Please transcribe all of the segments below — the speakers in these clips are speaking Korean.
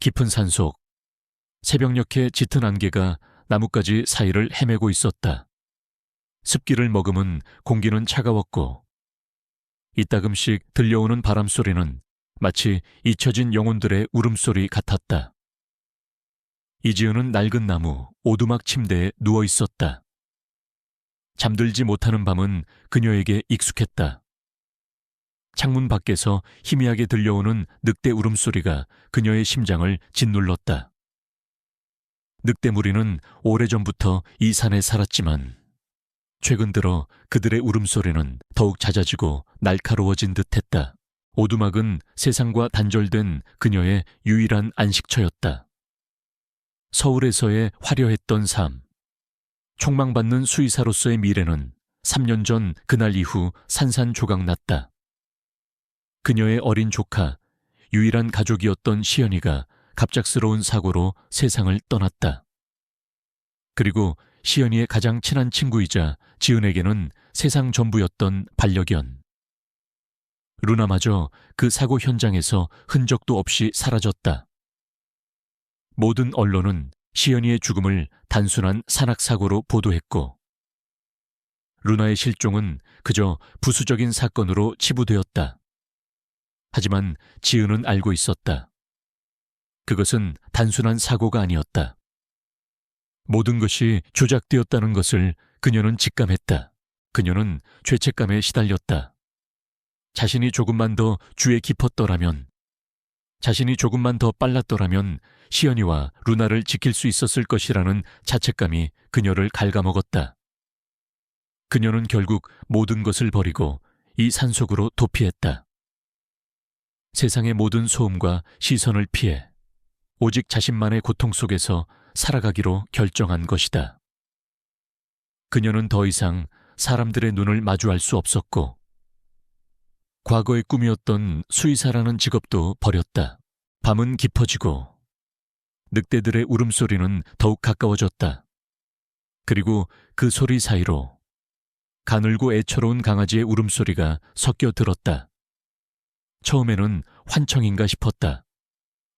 깊은 산속, 새벽녘에 짙은 안개가 나뭇가지 사이를 헤매고 있었다. 습기를 머금은 공기는 차가웠고 이따금씩 들려오는 바람소리는 마치 잊혀진 영혼들의 울음소리 같았다. 이지은은 낡은 나무, 오두막 침대에 누워 있었다. 잠들지 못하는 밤은 그녀에게 익숙했다. 창문 밖에서 희미하게 들려오는 늑대 울음소리가 그녀의 심장을 짓눌렀다. 늑대 무리는 오래전부터 이 산에 살았지만 최근 들어 그들의 울음소리는 더욱 잦아지고 날카로워진 듯했다. 오두막은 세상과 단절된 그녀의 유일한 안식처였다. 서울에서의 화려했던 삶, 촉망받는 수의사로서의 미래는 3년 전 그날 이후 산산조각났다. 그녀의 어린 조카, 유일한 가족이었던 시연이가 갑작스러운 사고로 세상을 떠났다. 그리고 시연이의 가장 친한 친구이자 지은에게는 세상 전부였던 반려견. 루나마저 그 사고 현장에서 흔적도 없이 사라졌다. 모든 언론은 시연이의 죽음을 단순한 산악사고로 보도했고 루나의 실종은 그저 부수적인 사건으로 치부되었다. 하지만 지은은 알고 있었다. 그것은 단순한 사고가 아니었다. 모든 것이 조작되었다는 것을 그녀는 직감했다. 그녀는 죄책감에 시달렸다. 자신이 조금만 더 주에 깊었더라면, 자신이 조금만 더 빨랐더라면 시연이와 루나를 지킬 수 있었을 것이라는 자책감이 그녀를 갉아먹었다. 그녀는 결국 모든 것을 버리고 이 산속으로 도피했다. 세상의 모든 소음과 시선을 피해 오직 자신만의 고통 속에서 살아가기로 결정한 것이다. 그녀는 더 이상 사람들의 눈을 마주할 수 없었고 과거의 꿈이었던 수의사라는 직업도 버렸다. 밤은 깊어지고 늑대들의 울음소리는 더욱 가까워졌다. 그리고 그 소리 사이로 가늘고 애처로운 강아지의 울음소리가 섞여 들었다. 처음에는 환청인가 싶었다.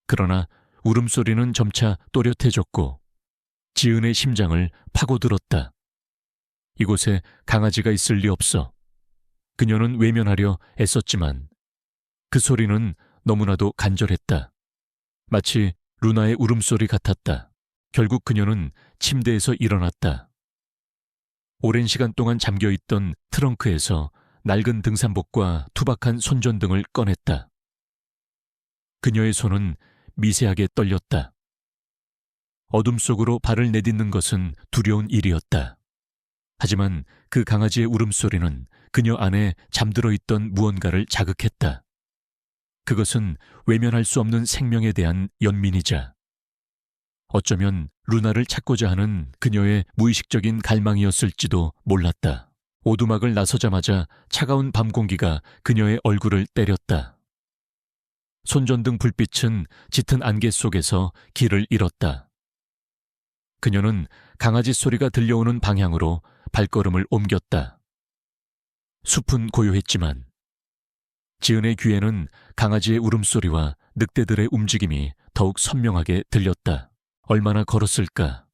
그러나 울음소리는 점차 또렷해졌고 지은의 심장을 파고들었다. 이곳에 강아지가 있을 리 없어. 그녀는 외면하려 애썼지만 그 소리는 너무나도 간절했다. 마치 루나의 울음소리 같았다. 결국 그녀는 침대에서 일어났다. 오랜 시간 동안 잠겨있던 트렁크에서 낡은 등산복과 투박한 손전등을 꺼냈다. 그녀의 손은 미세하게 떨렸다. 어둠 속으로 발을 내딛는 것은 두려운 일이었다. 하지만 그 강아지의 울음소리는 그녀 안에 잠들어 있던 무언가를 자극했다. 그것은 외면할 수 없는 생명에 대한 연민이자 어쩌면 루나를 찾고자 하는 그녀의 무의식적인 갈망이었을지도 몰랐다. 오두막을 나서자마자 차가운 밤 공기가 그녀의 얼굴을 때렸다. 손전등 불빛은 짙은 안개 속에서 길을 잃었다. 그녀는 강아지 소리가 들려오는 방향으로 발걸음을 옮겼다. 숲은 고요했지만 지은의 귀에는 강아지의 울음소리와 늑대들의 움직임이 더욱 선명하게 들렸다. 얼마나 걸었을까?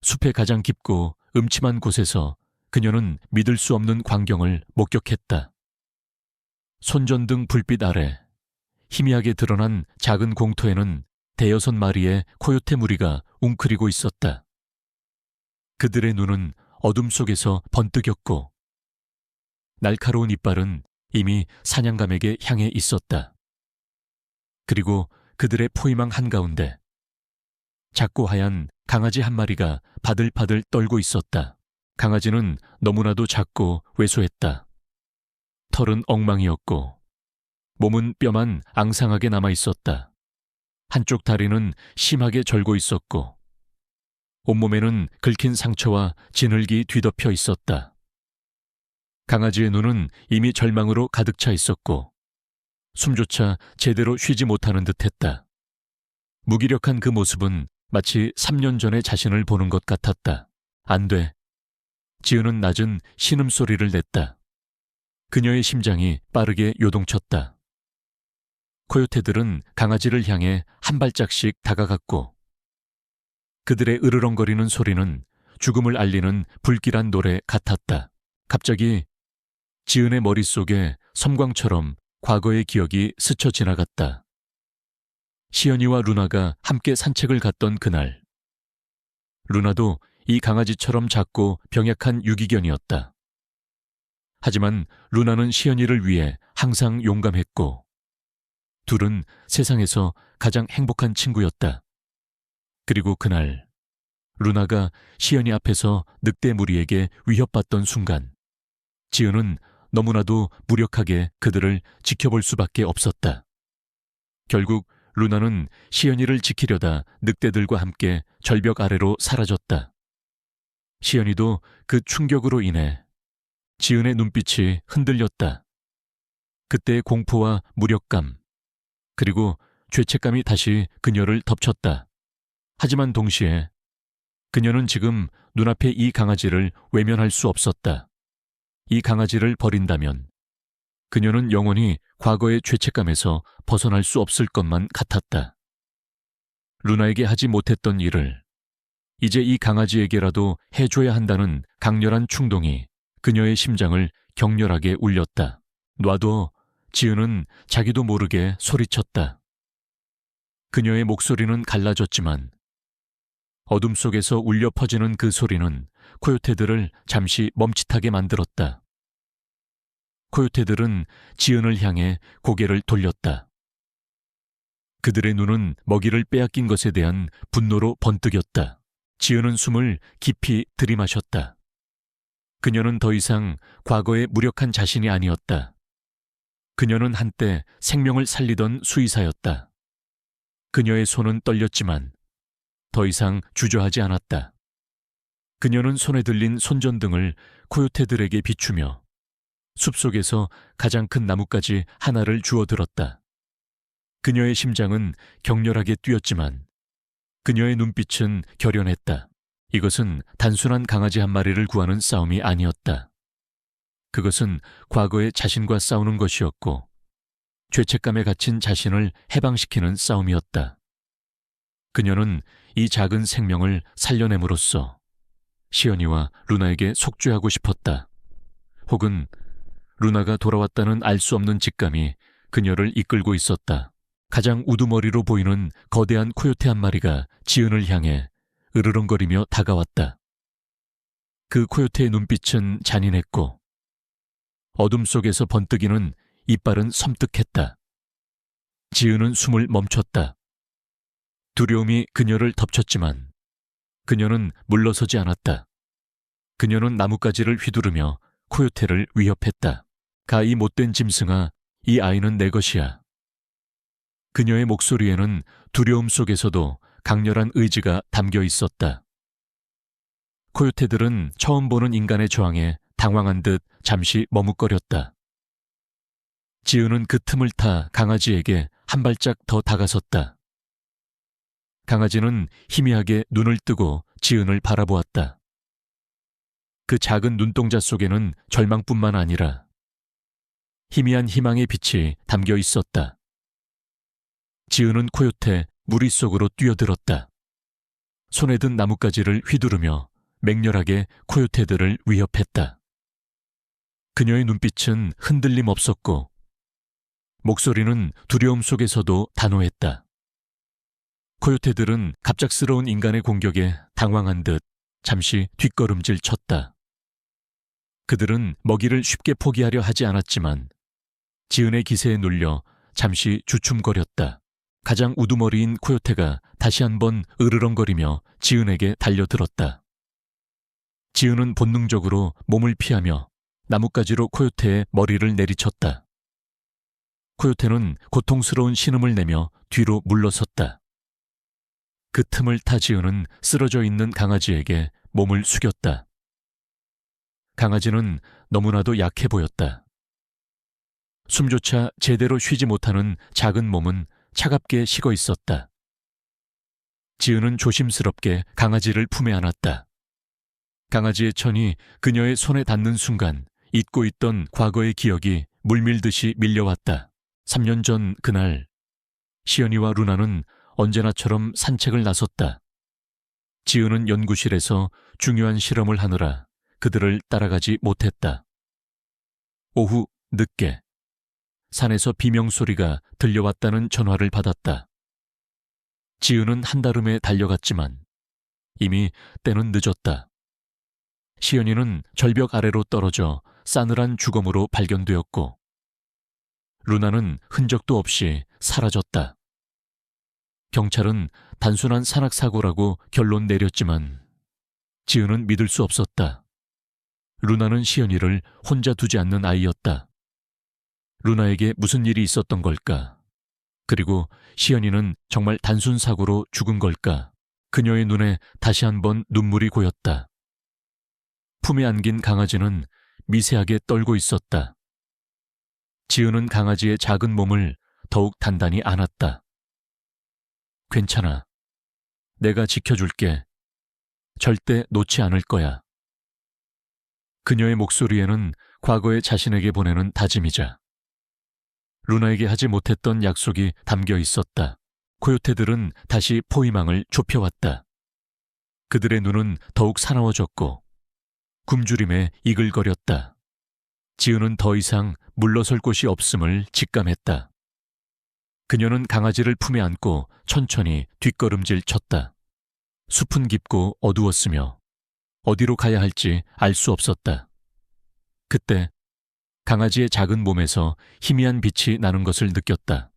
숲의 가장 깊고 음침한 곳에서 그녀는 믿을 수 없는 광경을 목격했다. 손전등 불빛 아래 희미하게 드러난 작은 공터에는 대여섯 마리의 코요테 무리가 웅크리고 있었다. 그들의 눈은 어둠 속에서 번뜩였고 날카로운 이빨은 이미 사냥감에게 향해 있었다. 그리고 그들의 포위망 한가운데 작고 하얀 강아지 한 마리가 바들바들 떨고 있었다. 강아지는 너무나도 작고 왜소했다. 털은 엉망이었고 몸은 뼈만 앙상하게 남아 있었다. 한쪽 다리는 심하게 절고 있었고 온몸에는 긁힌 상처와 진흙이 뒤덮여 있었다. 강아지의 눈은 이미 절망으로 가득 차 있었고 숨조차 제대로 쉬지 못하는 듯했다. 무기력한 그 모습은 마치 3년 전의 자신을 보는 것 같았다. 안 돼. 지은은 낮은 신음소리를 냈다. 그녀의 심장이 빠르게 요동쳤다. 코요테들은 강아지를 향해 한 발짝씩 다가갔고 그들의 으르렁거리는 소리는 죽음을 알리는 불길한 노래 같았다. 갑자기 지은의 머릿속에 섬광처럼 과거의 기억이 스쳐 지나갔다. 시연이와 루나가 함께 산책을 갔던 그날. 루나도 이 강아지처럼 작고 병약한 유기견이었다. 하지만 루나는 시연이를 위해 항상 용감했고 둘은 세상에서 가장 행복한 친구였다. 그리고 그날 루나가 시연이 앞에서 늑대 무리에게 위협받던 순간 지은은 너무나도 무력하게 그들을 지켜볼 수밖에 없었다. 결국 루나는 시연이를 지키려다 늑대들과 함께 절벽 아래로 사라졌다. 시연이도 그 충격으로 인해 지은의 눈빛이 흔들렸다. 그때의 공포와 무력감, 그리고 죄책감이 다시 그녀를 덮쳤다. 하지만 동시에 그녀는 지금 눈앞에 이 강아지를 외면할 수 없었다. 이 강아지를 버린다면 그녀는 영원히 과거의 죄책감에서 벗어날 수 없을 것만 같았다. 루나에게 하지 못했던 일을 이제 이 강아지에게라도 해줘야 한다는 강렬한 충동이 그녀의 심장을 격렬하게 울렸다. 놔둬. 지은은 자기도 모르게 소리쳤다. 그녀의 목소리는 갈라졌지만 어둠 속에서 울려 퍼지는 그 소리는 코요테들을 잠시 멈칫하게 만들었다. 코요테들은 지은을 향해 고개를 돌렸다. 그들의 눈은 먹이를 빼앗긴 것에 대한 분노로 번뜩였다. 지은은 숨을 깊이 들이마셨다. 그녀는 더 이상 과거의 무력한 자신이 아니었다. 그녀는 한때 생명을 살리던 수의사였다. 그녀의 손은 떨렸지만 더 이상 주저하지 않았다. 그녀는 손에 들린 손전등을 코요테들에게 비추며 숲속에서 가장 큰 나뭇가지 하나를 주워들었다. 그녀의 심장은 격렬하게 뛰었지만 그녀의 눈빛은 결연했다. 이것은 단순한 강아지 한 마리를 구하는 싸움이 아니었다. 그것은 과거의 자신과 싸우는 것이었고 죄책감에 갇힌 자신을 해방시키는 싸움이었다. 그녀는 이 작은 생명을 살려냄으로써 시연이와 루나에게 속죄하고 싶었다. 혹은 루나가 돌아왔다는 알 수 없는 직감이 그녀를 이끌고 있었다. 가장 우두머리로 보이는 거대한 코요테 한 마리가 지은을 향해 으르렁거리며 다가왔다. 그 코요테의 눈빛은 잔인했고 어둠 속에서 번뜩이는 이빨은 섬뜩했다. 지은은 숨을 멈췄다. 두려움이 그녀를 덮쳤지만 그녀는 물러서지 않았다. 그녀는 나뭇가지를 휘두르며 코요테를 위협했다. 가 이 못된 짐승아, 이 아이는 내 것이야. 그녀의 목소리에는 두려움 속에서도 강렬한 의지가 담겨 있었다. 코요테들은 처음 보는 인간의 저항에 당황한 듯 잠시 머뭇거렸다. 지은은 그 틈을 타 강아지에게 한 발짝 더 다가섰다. 강아지는 희미하게 눈을 뜨고 지은을 바라보았다. 그 작은 눈동자 속에는 절망뿐만 아니라 희미한 희망의 빛이 담겨 있었다. 지은은 코요테 무리 속으로 뛰어들었다. 손에 든 나뭇가지를 휘두르며 맹렬하게 코요테들을 위협했다. 그녀의 눈빛은 흔들림 없었고 목소리는 두려움 속에서도 단호했다. 코요테들은 갑작스러운 인간의 공격에 당황한 듯 잠시 뒷걸음질 쳤다. 그들은 먹이를 쉽게 포기하려 하지 않았지만 지은의 기세에 눌려 잠시 주춤거렸다. 가장 우두머리인 코요테가 다시 한번 으르렁거리며 지은에게 달려들었다. 지은은 본능적으로 몸을 피하며 나뭇가지로 코요테의 머리를 내리쳤다. 코요테는 고통스러운 신음을 내며 뒤로 물러섰다. 그 틈을 타 지은은 쓰러져 있는 강아지에게 몸을 숙였다. 강아지는 너무나도 약해 보였다. 숨조차 제대로 쉬지 못하는 작은 몸은 차갑게 식어 있었다. 지은은 조심스럽게 강아지를 품에 안았다. 강아지의 천이 그녀의 손에 닿는 순간 잊고 있던 과거의 기억이 물밀듯이 밀려왔다. 3년 전 그날 시연이와 루나는 언제나처럼 산책을 나섰다. 지은은 연구실에서 중요한 실험을 하느라 그들을 따라가지 못했다. 오후 늦게 산에서 비명소리가 들려왔다는 전화를 받았다. 지은은 한달음에 달려갔지만 이미 때는 늦었다. 시연이는 절벽 아래로 떨어져 싸늘한 주검으로 발견되었고 루나는 흔적도 없이 사라졌다. 경찰은 단순한 산악사고라고 결론 내렸지만 지은은 믿을 수 없었다. 루나는 시연이를 혼자 두지 않는 아이였다. 루나에게 무슨 일이 있었던 걸까? 그리고 시연이는 정말 단순 사고로 죽은 걸까? 그녀의 눈에 다시 한번 눈물이 고였다. 품에 안긴 강아지는 미세하게 떨고 있었다. 지은은 강아지의 작은 몸을 더욱 단단히 안았다. 괜찮아. 내가 지켜줄게. 절대 놓지 않을 거야. 그녀의 목소리에는 과거의 자신에게 보내는 다짐이자 루나에게 하지 못했던 약속이 담겨 있었다. 코요테들은 다시 포위망을 좁혀왔다. 그들의 눈은 더욱 사나워졌고 굶주림에 이글거렸다. 지은은 더 이상 물러설 곳이 없음을 직감했다. 그녀는 강아지를 품에 안고 천천히 뒷걸음질 쳤다. 숲은 깊고 어두웠으며 어디로 가야 할지 알 수 없었다. 그때 강아지의 작은 몸에서 희미한 빛이 나는 것을 느꼈다.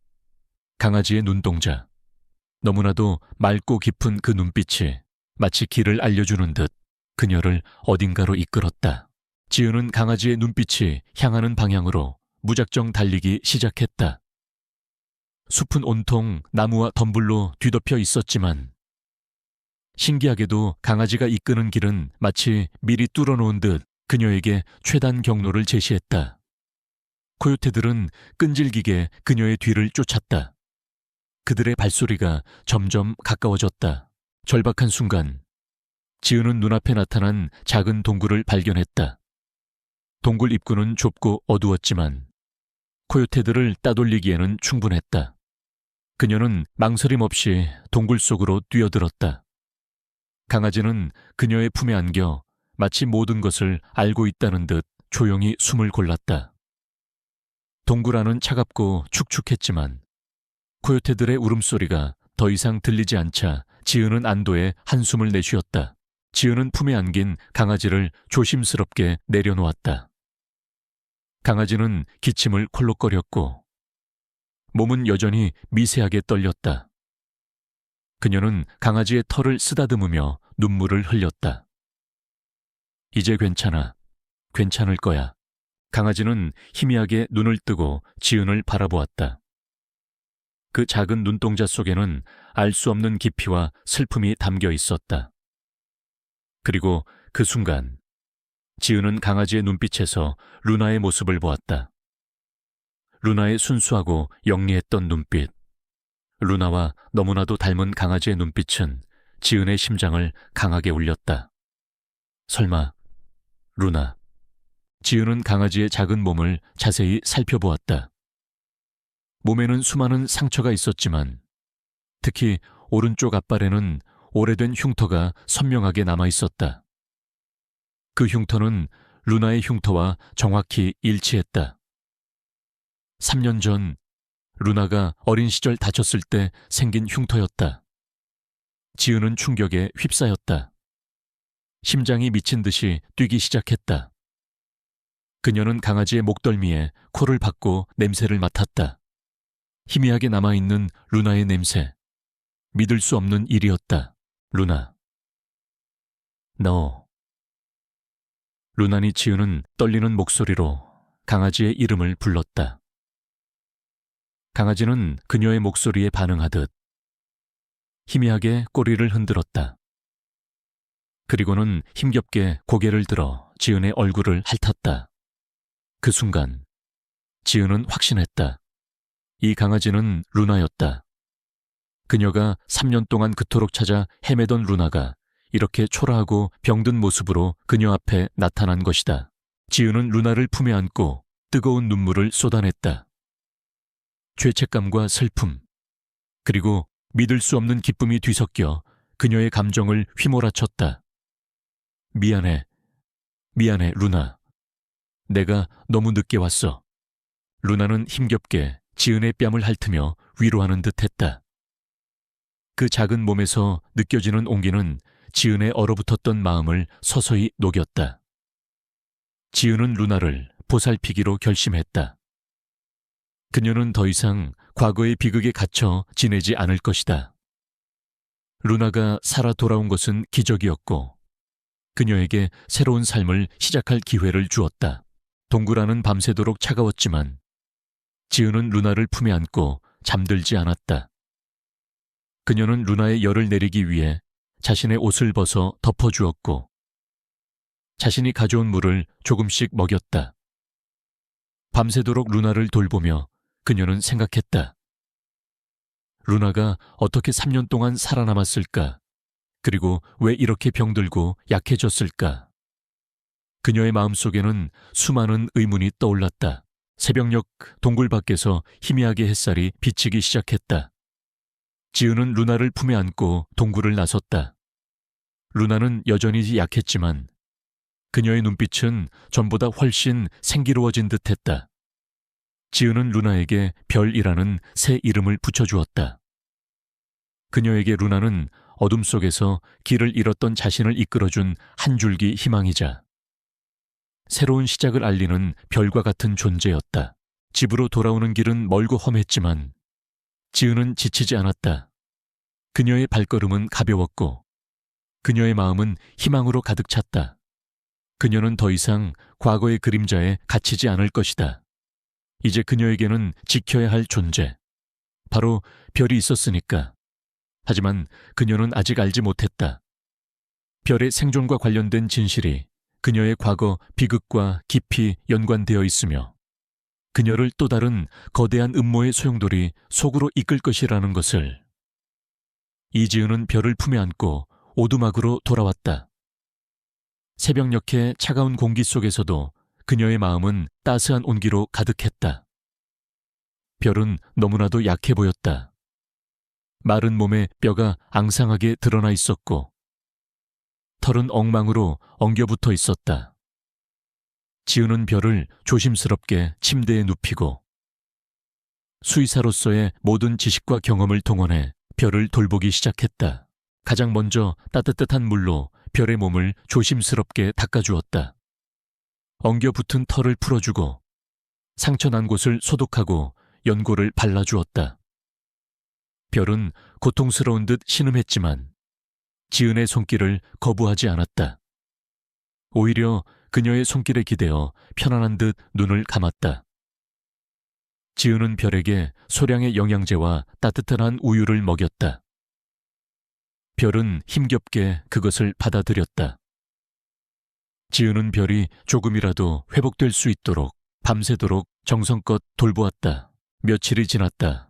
강아지의 눈동자. 너무나도 맑고 깊은 그 눈빛이 마치 길을 알려주는 듯 그녀를 어딘가로 이끌었다. 지은은 강아지의 눈빛이 향하는 방향으로 무작정 달리기 시작했다. 숲은 온통 나무와 덤불로 뒤덮여 있었지만 신기하게도 강아지가 이끄는 길은 마치 미리 뚫어놓은 듯 그녀에게 최단 경로를 제시했다. 코요테들은 끈질기게 그녀의 뒤를 쫓았다. 그들의 발소리가 점점 가까워졌다. 절박한 순간 지은은 눈앞에 나타난 작은 동굴을 발견했다. 동굴 입구는 좁고 어두웠지만 코요테들을 따돌리기에는 충분했다. 그녀는 망설임 없이 동굴 속으로 뛰어들었다. 강아지는 그녀의 품에 안겨 마치 모든 것을 알고 있다는 듯 조용히 숨을 골랐다. 동굴 안은 차갑고 축축했지만 코요테들의 울음소리가 더 이상 들리지 않자 지은은 안도의 한숨을 내쉬었다. 지은은 품에 안긴 강아지를 조심스럽게 내려놓았다. 강아지는 기침을 콜록거렸고 몸은 여전히 미세하게 떨렸다. 그녀는 강아지의 털을 쓰다듬으며 눈물을 흘렸다. 이제 괜찮아. 괜찮을 거야. 강아지는 희미하게 눈을 뜨고 지은을 바라보았다. 그 작은 눈동자 속에는 알 수 없는 깊이와 슬픔이 담겨 있었다. 그리고 그 순간 지은은 강아지의 눈빛에서 루나의 모습을 보았다. 루나의 순수하고 영리했던 눈빛. 루나와 너무나도 닮은 강아지의 눈빛은 지은의 심장을 강하게 울렸다. 설마 루나. 지은은 강아지의 작은 몸을 자세히 살펴보았다. 몸에는 수많은 상처가 있었지만 특히 오른쪽 앞발에는 오래된 흉터가 선명하게 남아 있었다. 그 흉터는 루나의 흉터와 정확히 일치했다. 3년 전 루나가 어린 시절 다쳤을 때 생긴 흉터였다. 지은은 충격에 휩싸였다. 심장이 미친 듯이 뛰기 시작했다. 그녀는 강아지의 목덜미에 코를 박고 냄새를 맡았다. 희미하게 남아있는 루나의 냄새. 믿을 수 없는 일이었다. 루나. 너. 루나니 지은은 떨리는 목소리로 강아지의 이름을 불렀다. 강아지는 그녀의 목소리에 반응하듯 희미하게 꼬리를 흔들었다. 그리고는 힘겹게 고개를 들어 지은의 얼굴을 핥았다. 그 순간 지은은 확신했다. 이 강아지는 루나였다. 그녀가 3년 동안 그토록 찾아 헤매던 루나가 이렇게 초라하고 병든 모습으로 그녀 앞에 나타난 것이다. 지은은 루나를 품에 안고 뜨거운 눈물을 쏟아냈다. 죄책감과 슬픔, 그리고 믿을 수 없는 기쁨이 뒤섞여 그녀의 감정을 휘몰아쳤다. 미안해, 루나. 내가 너무 늦게 왔어. 루나는 힘겹게 지은의 뺨을 핥으며 위로하는 듯 했다. 그 작은 몸에서 느껴지는 온기는 지은의 얼어붙었던 마음을 서서히 녹였다. 지은은 루나를 보살피기로 결심했다. 그녀는 더 이상 과거의 비극에 갇혀 지내지 않을 것이다. 루나가 살아 돌아온 것은 기적이었고 그녀에게 새로운 삶을 시작할 기회를 주었다. 동굴 안은 밤새도록 차가웠지만 지은은 루나를 품에 안고 잠들지 않았다. 그녀는 루나의 열을 내리기 위해 자신의 옷을 벗어 덮어주었고 자신이 가져온 물을 조금씩 먹였다. 밤새도록 루나를 돌보며 그녀는 생각했다. 루나가 어떻게 3년 동안 살아남았을까? 그리고 왜 이렇게 병들고 약해졌을까? 그녀의 마음속에는 수많은 의문이 떠올랐다. 새벽녘 동굴 밖에서 희미하게 햇살이 비치기 시작했다. 지은은 루나를 품에 안고 동굴을 나섰다. 루나는 여전히 약했지만 그녀의 눈빛은 전보다 훨씬 생기로워진 듯했다. 지은은 루나에게 별이라는 새 이름을 붙여주었다. 그녀에게 루나는 어둠 속에서 길을 잃었던 자신을 이끌어준 한 줄기 희망이자 새로운 시작을 알리는 별과 같은 존재였다. 집으로 돌아오는 길은 멀고 험했지만 지은은 지치지 않았다. 그녀의 발걸음은 가벼웠고 그녀의 마음은 희망으로 가득 찼다. 그녀는 더 이상 과거의 그림자에 갇히지 않을 것이다. 이제 그녀에게는 지켜야 할 존재, 바로 별이 있었으니까. 하지만 그녀는 아직 알지 못했다. 별의 생존과 관련된 진실이 그녀의 과거 비극과 깊이 연관되어 있으며 그녀를 또 다른 거대한 음모의 소용돌이 속으로 이끌 것이라는 것을. 이지은은 별을 품에 안고 오두막으로 돌아왔다. 새벽녘의 차가운 공기 속에서도 그녀의 마음은 따스한 온기로 가득했다. 별은 너무나도 약해 보였다. 마른 몸에 뼈가 앙상하게 드러나 있었고 털은 엉망으로 엉겨붙어 있었다. 지은은 별을 조심스럽게 침대에 눕히고 수의사로서의 모든 지식과 경험을 동원해 별을 돌보기 시작했다. 가장 먼저 따뜻한 물로 별의 몸을 조심스럽게 닦아주었다. 엉겨붙은 털을 풀어주고 상처 난 곳을 소독하고 연고를 발라주었다. 별은 고통스러운 듯 신음했지만 지은의 손길을 거부하지 않았다. 오히려 그녀의 손길에 기대어 편안한 듯 눈을 감았다. 지은은 별에게 소량의 영양제와 따뜻한 우유를 먹였다. 별은 힘겹게 그것을 받아들였다. 지은은 별이 조금이라도 회복될 수 있도록 밤새도록 정성껏 돌보았다. 며칠이 지났다.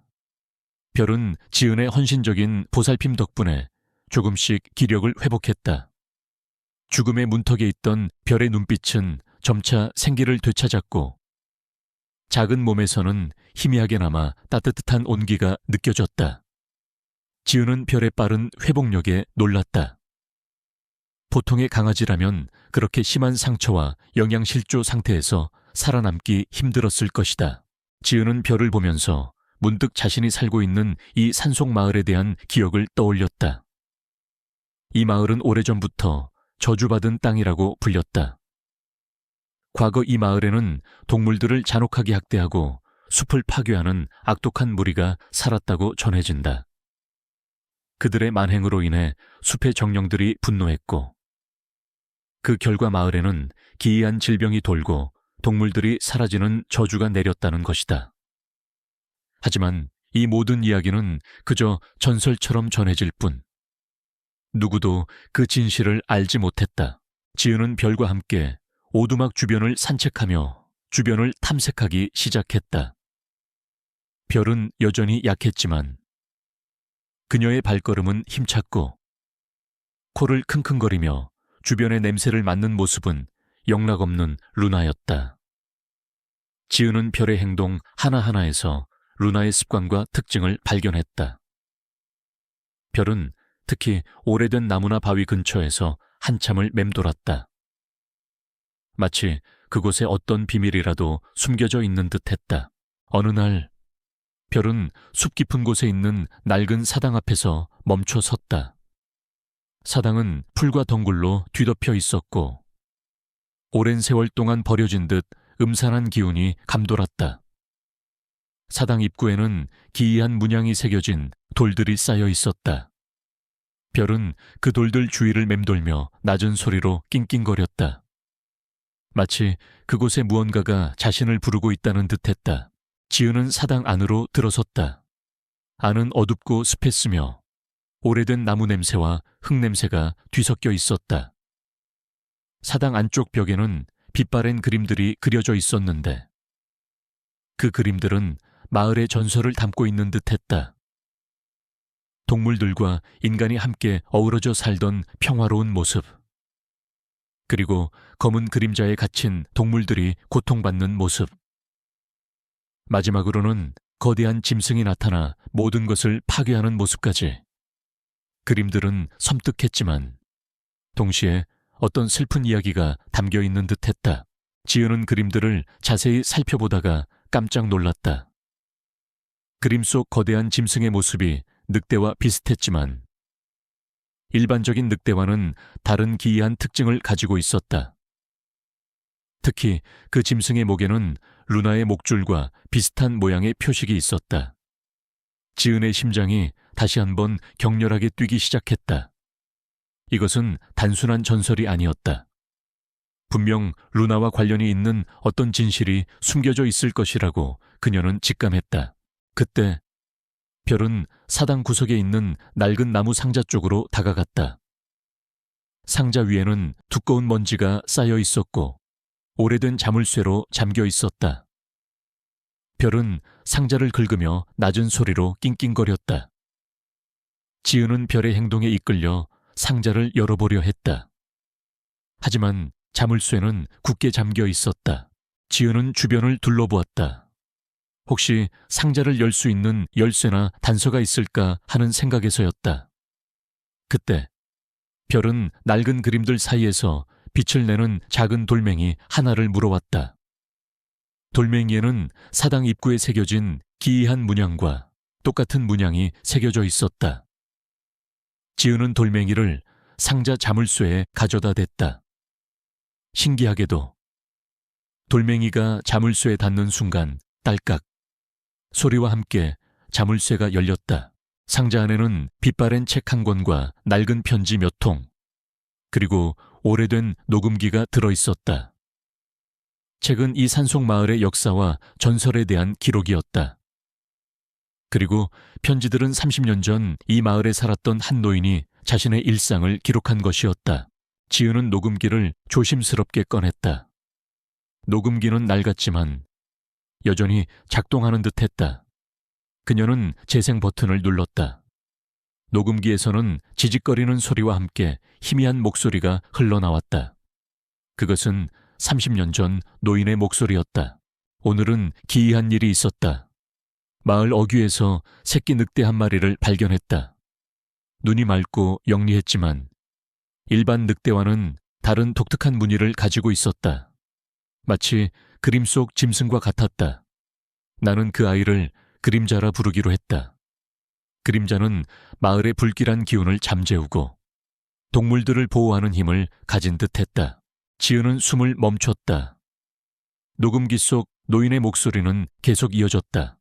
별은 지은의 헌신적인 보살핌 덕분에 조금씩 기력을 회복했다. 죽음의 문턱에 있던 별의 눈빛은 점차 생기를 되찾았고 작은 몸에서는 희미하게나마 따뜻한 온기가 느껴졌다. 지은은 별의 빠른 회복력에 놀랐다. 보통의 강아지라면 그렇게 심한 상처와 영양실조 상태에서 살아남기 힘들었을 것이다. 지은은 별을 보면서 문득 자신이 살고 있는 이 산속 마을에 대한 기억을 떠올렸다. 이 마을은 오래전부터 저주받은 땅이라고 불렸다. 과거 이 마을에는 동물들을 잔혹하게 학대하고 숲을 파괴하는 악독한 무리가 살았다고 전해진다. 그들의 만행으로 인해 숲의 정령들이 분노했고 그 결과 마을에는 기이한 질병이 돌고 동물들이 사라지는 저주가 내렸다는 것이다. 하지만 이 모든 이야기는 그저 전설처럼 전해질 뿐 누구도 그 진실을 알지 못했다. 지은은 별과 함께 오두막 주변을 산책하며 주변을 탐색하기 시작했다. 별은 여전히 약했지만 그녀의 발걸음은 힘찼고 코를 킁킁거리며 주변의 냄새를 맡는 모습은 영락없는 루나였다. 지은은 별의 행동 하나하나에서 루나의 습관과 특징을 발견했다. 별은 특히 오래된 나무나 바위 근처에서 한참을 맴돌았다. 마치 그곳에 어떤 비밀이라도 숨겨져 있는 듯했다. 어느 날 별은 숲 깊은 곳에 있는 낡은 사당 앞에서 멈춰 섰다. 사당은 풀과 덩굴로 뒤덮여 있었고 오랜 세월 동안 버려진 듯 음산한 기운이 감돌았다. 사당 입구에는 기이한 문양이 새겨진 돌들이 쌓여 있었다. 별은 그 돌들 주위를 맴돌며 낮은 소리로 낑낑거렸다. 마치 그곳에 무언가가 자신을 부르고 있다는 듯했다. 지은은 사당 안으로 들어섰다. 안은 어둡고 습했으며 오래된 나무 냄새와 흙 냄새가 뒤섞여 있었다. 사당 안쪽 벽에는 빛바랜 그림들이 그려져 있었는데 그 그림들은 마을의 전설을 담고 있는 듯했다. 동물들과 인간이 함께 어우러져 살던 평화로운 모습, 그리고 검은 그림자에 갇힌 동물들이 고통받는 모습, 마지막으로는 거대한 짐승이 나타나 모든 것을 파괴하는 모습까지. 그림들은 섬뜩했지만 동시에 어떤 슬픈 이야기가 담겨 있는 듯했다. 지은은 그림들을 자세히 살펴보다가 깜짝 놀랐다. 그림 속 거대한 짐승의 모습이 늑대와 비슷했지만 일반적인 늑대와는 다른 기이한 특징을 가지고 있었다. 특히 그 짐승의 목에는 루나의 목줄과 비슷한 모양의 표식이 있었다. 지은의 심장이 다시 한번 격렬하게 뛰기 시작했다. 이것은 단순한 전설이 아니었다. 분명 루나와 관련이 있는 어떤 진실이 숨겨져 있을 것이라고 그녀는 직감했다. 그때 별은 사당 구석에 있는 낡은 나무 상자 쪽으로 다가갔다. 상자 위에는 두꺼운 먼지가 쌓여 있었고 오래된 자물쇠로 잠겨 있었다. 별은 상자를 긁으며 낮은 소리로 낑낑거렸다. 지은은 별의 행동에 이끌려 상자를 열어보려 했다. 하지만 자물쇠는 굳게 잠겨 있었다. 지은은 주변을 둘러보았다. 혹시 상자를 열 수 있는 열쇠나 단서가 있을까 하는 생각에서였다. 그때 별은 낡은 그림들 사이에서 빛을 내는 작은 돌멩이 하나를 물어왔다. 돌멩이에는 사당 입구에 새겨진 기이한 문양과 똑같은 문양이 새겨져 있었다. 지은은 돌멩이를 상자 자물쇠에 가져다 댔다. 신기하게도 돌멩이가 자물쇠에 닿는 순간 딸깍 소리와 함께 자물쇠가 열렸다. 상자 안에는 빛바랜 책 한 권과 낡은 편지 몇 통, 그리고 오래된 녹음기가 들어있었다. 책은 이 산속 마을의 역사와 전설에 대한 기록이었다. 그리고 편지들은 30년 전 이 마을에 살았던 한 노인이 자신의 일상을 기록한 것이었다. 지은은 녹음기를 조심스럽게 꺼냈다. 녹음기는 낡았지만 여전히 작동하는 듯했다. 그녀는 재생 버튼을 눌렀다. 녹음기에서는 지직거리는 소리와 함께 희미한 목소리가 흘러나왔다. 그것은 30년 전 노인의 목소리였다. 오늘은 기이한 일이 있었다. 마을 어귀에서 새끼 늑대 한 마리를 발견했다. 눈이 맑고 영리했지만 일반 늑대와는 다른 독특한 무늬를 가지고 있었다. 마치 그림 속 짐승과 같았다. 나는 그 아이를 그림자라 부르기로 했다. 그림자는 마을의 불길한 기운을 잠재우고 동물들을 보호하는 힘을 가진 듯했다. 지은은 숨을 멈췄다. 녹음기 속 노인의 목소리는 계속 이어졌다.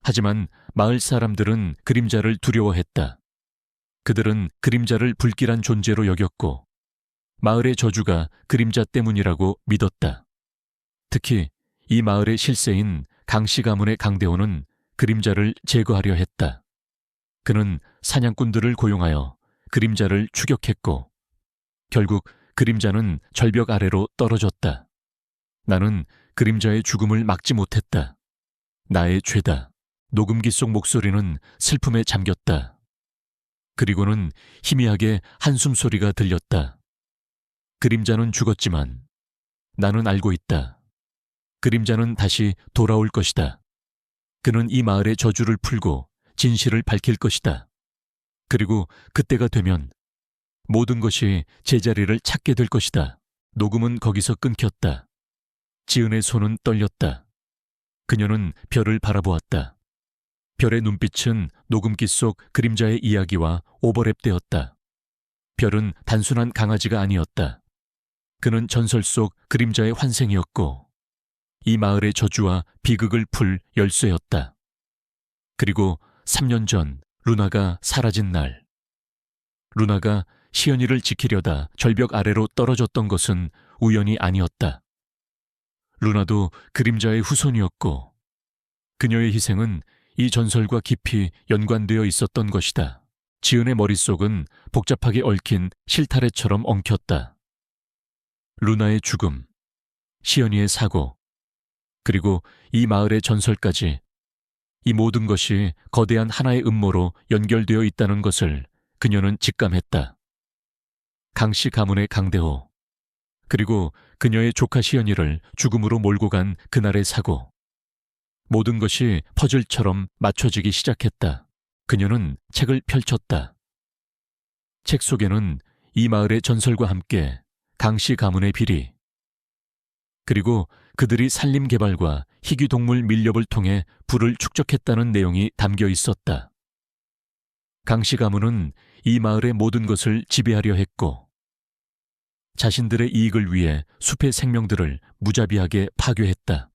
하지만 마을 사람들은 그림자를 두려워했다. 그들은 그림자를 불길한 존재로 여겼고 마을의 저주가 그림자 때문이라고 믿었다. 특히 이 마을의 실세인 강씨 가문의 강대호는 그림자를 제거하려 했다. 그는 사냥꾼들을 고용하여 그림자를 추격했고 결국 그림자는 절벽 아래로 떨어졌다. 나는 그림자의 죽음을 막지 못했다. 나의 죄다. 녹음기 속 목소리는 슬픔에 잠겼다. 그리고는 희미하게 한숨 소리가 들렸다. 그림자는 죽었지만 나는 알고 있다. 그림자는 다시 돌아올 것이다. 그는 이 마을의 저주를 풀고 진실을 밝힐 것이다. 그리고 그때가 되면 모든 것이 제자리를 찾게 될 것이다. 녹음은 거기서 끊겼다. 지은의 손은 떨렸다. 그녀는 별을 바라보았다. 별의 눈빛은 녹음기 속 그림자의 이야기와 오버랩되었다. 별은 단순한 강아지가 아니었다. 그는 전설 속 그림자의 환생이었고 이 마을의 저주와 비극을 풀 열쇠였다. 그리고 3년 전 루나가 사라진 날, 루나가 시연이를 지키려다 절벽 아래로 떨어졌던 것은 우연이 아니었다. 루나도 그림자의 후손이었고 그녀의 희생은 이 전설과 깊이 연관되어 있었던 것이다. 지은의 머릿속은 복잡하게 얽힌 실타래처럼 엉켰다. 루나의 죽음, 시연이의 사고, 그리고 이 마을의 전설까지, 이 모든 것이 거대한 하나의 음모로 연결되어 있다는 것을 그녀는 직감했다. 강씨 가문의 강대호, 그리고 그녀의 조카 시연이를 죽음으로 몰고 간 그날의 사고, 모든 것이 퍼즐처럼 맞춰지기 시작했다. 그녀는 책을 펼쳤다. 책 속에는 이 마을의 전설과 함께 강씨 가문의 비리, 그리고 그들이 산림 개발과 희귀동물 밀렵을 통해 부를 축적했다는 내용이 담겨 있었다. 강씨 가문은 이 마을의 모든 것을 지배하려 했고 자신들의 이익을 위해 숲의 생명들을 무자비하게 파괴했다.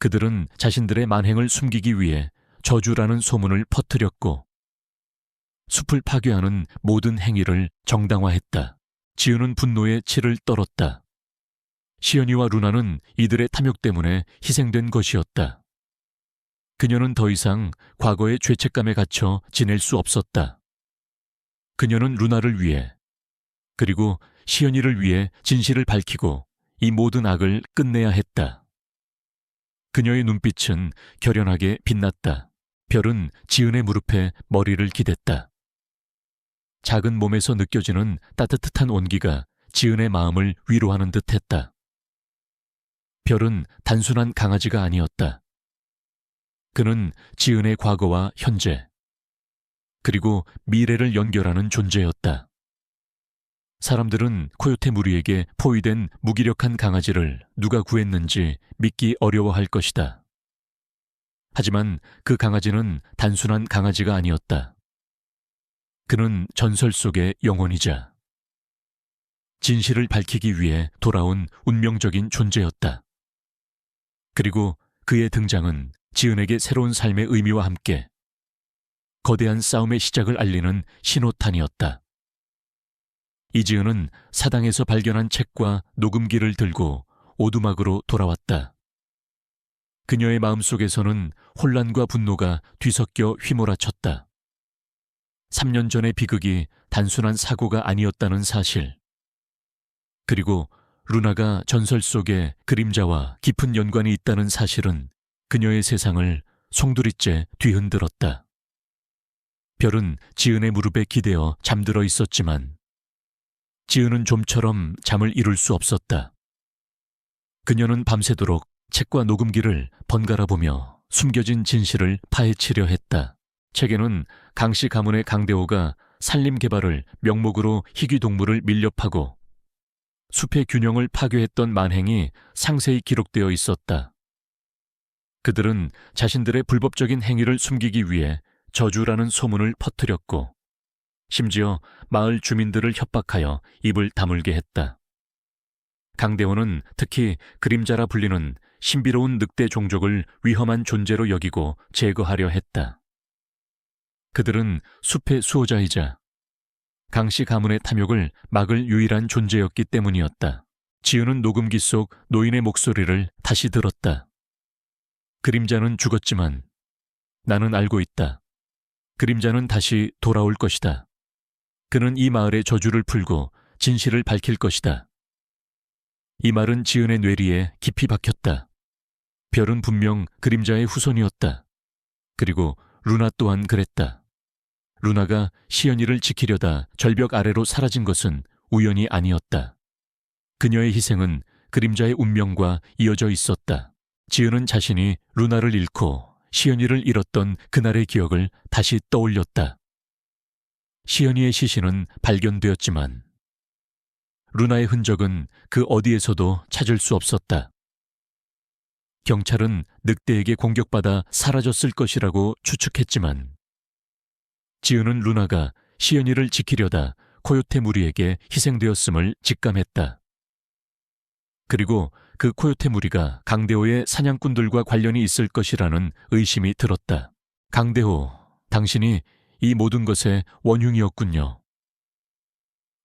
그들은 자신들의 만행을 숨기기 위해 저주라는 소문을 퍼뜨렸고 숲을 파괴하는 모든 행위를 정당화했다. 지은은 분노에 치를 떨었다. 시연이와 루나는 이들의 탐욕 때문에 희생된 것이었다. 그녀는 더 이상 과거의 죄책감에 갇혀 지낼 수 없었다. 그녀는 루나를 위해, 그리고 시연이를 위해 진실을 밝히고 이 모든 악을 끝내야 했다. 그녀의 눈빛은 결연하게 빛났다. 별은 지은의 무릎에 머리를 기댔다. 작은 몸에서 느껴지는 따뜻한 온기가 지은의 마음을 위로하는 듯 했다. 별은 단순한 강아지가 아니었다. 그는 지은의 과거와 현재, 그리고 미래를 연결하는 존재였다. 사람들은 코요테 무리에게 포위된 무기력한 강아지를 누가 구했는지 믿기 어려워할 것이다. 하지만 그 강아지는 단순한 강아지가 아니었다. 그는 전설 속의 영혼이자 진실을 밝히기 위해 돌아온 운명적인 존재였다. 그리고 그의 등장은 지은에게 새로운 삶의 의미와 함께 거대한 싸움의 시작을 알리는 신호탄이었다. 이지은은 사당에서 발견한 책과 녹음기를 들고 오두막으로 돌아왔다. 그녀의 마음속에서는 혼란과 분노가 뒤섞여 휘몰아쳤다. 3년 전의 비극이 단순한 사고가 아니었다는 사실, 그리고 루나가 전설 속의 그림자와 깊은 연관이 있다는 사실은 그녀의 세상을 송두리째 뒤흔들었다. 별은 지은의 무릎에 기대어 잠들어 있었지만 지은은 좀처럼 잠을 이룰 수 없었다. 그녀는 밤새도록 책과 녹음기를 번갈아 보며 숨겨진 진실을 파헤치려 했다. 책에는 강씨 가문의 강대호가 산림 개발을 명목으로 희귀 동물을 밀렵하고 숲의 균형을 파괴했던 만행이 상세히 기록되어 있었다. 그들은 자신들의 불법적인 행위를 숨기기 위해 저주라는 소문을 퍼뜨렸고 심지어 마을 주민들을 협박하여 입을 다물게 했다. 강대호는 특히 그림자라 불리는 신비로운 늑대 종족을 위험한 존재로 여기고 제거하려 했다. 그들은 숲의 수호자이자 강씨 가문의 탐욕을 막을 유일한 존재였기 때문이었다. 지은은 녹음기 속 노인의 목소리를 다시 들었다. 그림자는 죽었지만 나는 알고 있다. 그림자는 다시 돌아올 것이다. 그는 이 마을의 저주를 풀고 진실을 밝힐 것이다. 이 말은 지은의 뇌리에 깊이 박혔다. 별은 분명 그림자의 후손이었다. 그리고 루나 또한 그랬다. 루나가 시연이를 지키려다 절벽 아래로 사라진 것은 우연이 아니었다. 그녀의 희생은 그림자의 운명과 이어져 있었다. 지은은 자신이 루나를 잃고 시연이를 잃었던 그날의 기억을 다시 떠올렸다. 시연이의 시신은 발견되었지만 루나의 흔적은 그 어디에서도 찾을 수 없었다. 경찰은 늑대에게 공격받아 사라졌을 것이라고 추측했지만 지은은 루나가 시연이를 지키려다 코요테 무리에게 희생되었음을 직감했다. 그리고 그 코요테 무리가 강대호의 사냥꾼들과 관련이 있을 것이라는 의심이 들었다. 강대호, 당신이 이 모든 것의 원흉이었군요.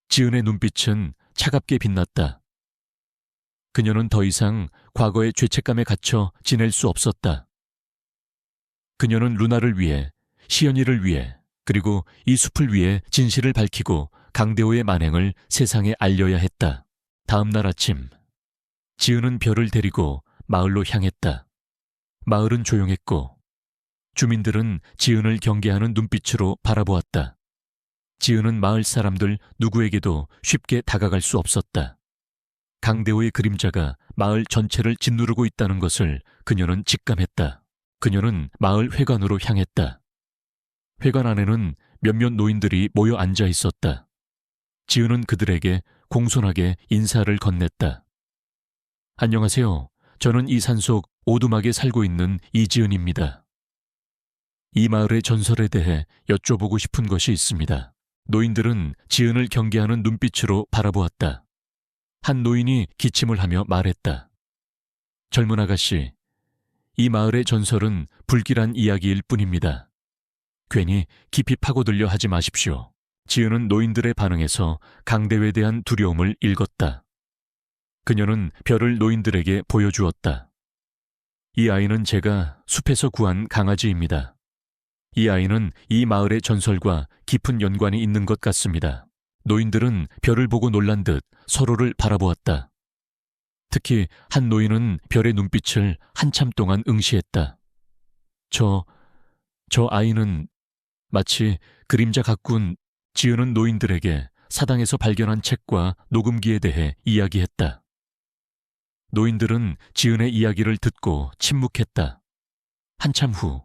지은의 눈빛은 차갑게 빛났다. 그녀는 더 이상 과거의 죄책감에 갇혀 지낼 수 없었다. 그녀는 루나를 위해, 시연이를 위해, 그리고 이 숲을 위해 진실을 밝히고 강대호의 만행을 세상에 알려야 했다. 다음 날 아침, 지은은 별을 데리고 마을로 향했다. 마을은 조용했고 주민들은 지은을 경계하는 눈빛으로 바라보았다. 지은은 마을 사람들 누구에게도 쉽게 다가갈 수 없었다. 강대호의 그림자가 마을 전체를 짓누르고 있다는 것을 그녀는 직감했다. 그녀는 마을 회관으로 향했다. 회관 안에는 몇몇 노인들이 모여 앉아 있었다. 지은은 그들에게 공손하게 인사를 건넸다. 안녕하세요. 저는 이 산속 오두막에 살고 있는 이지은입니다. 이 마을의 전설에 대해 여쭤보고 싶은 것이 있습니다. 노인들은 지은을 경계하는 눈빛으로 바라보았다. 한 노인이 기침을 하며 말했다. 젊은 아가씨, 이 마을의 전설은 불길한 이야기일 뿐입니다. 괜히 깊이 파고들려 하지 마십시오. 지은은 노인들의 반응에서 강대호에 대한 두려움을 읽었다. 그녀는 별을 노인들에게 보여주었다. 이 아이는 제가 숲에서 구한 강아지입니다. 이 아이는 이 마을의 전설과 깊은 연관이 있는 것 같습니다. 노인들은 별을 보고 놀란 듯 서로를 바라보았다. 특히 한 노인은 별의 눈빛을 한참 동안 응시했다. 저 아이는 마치 그림자 가꾼. 지은은 노인들에게 사당에서 발견한 책과 녹음기에 대해 이야기했다. 노인들은 지은의 이야기를 듣고 침묵했다. 한참 후,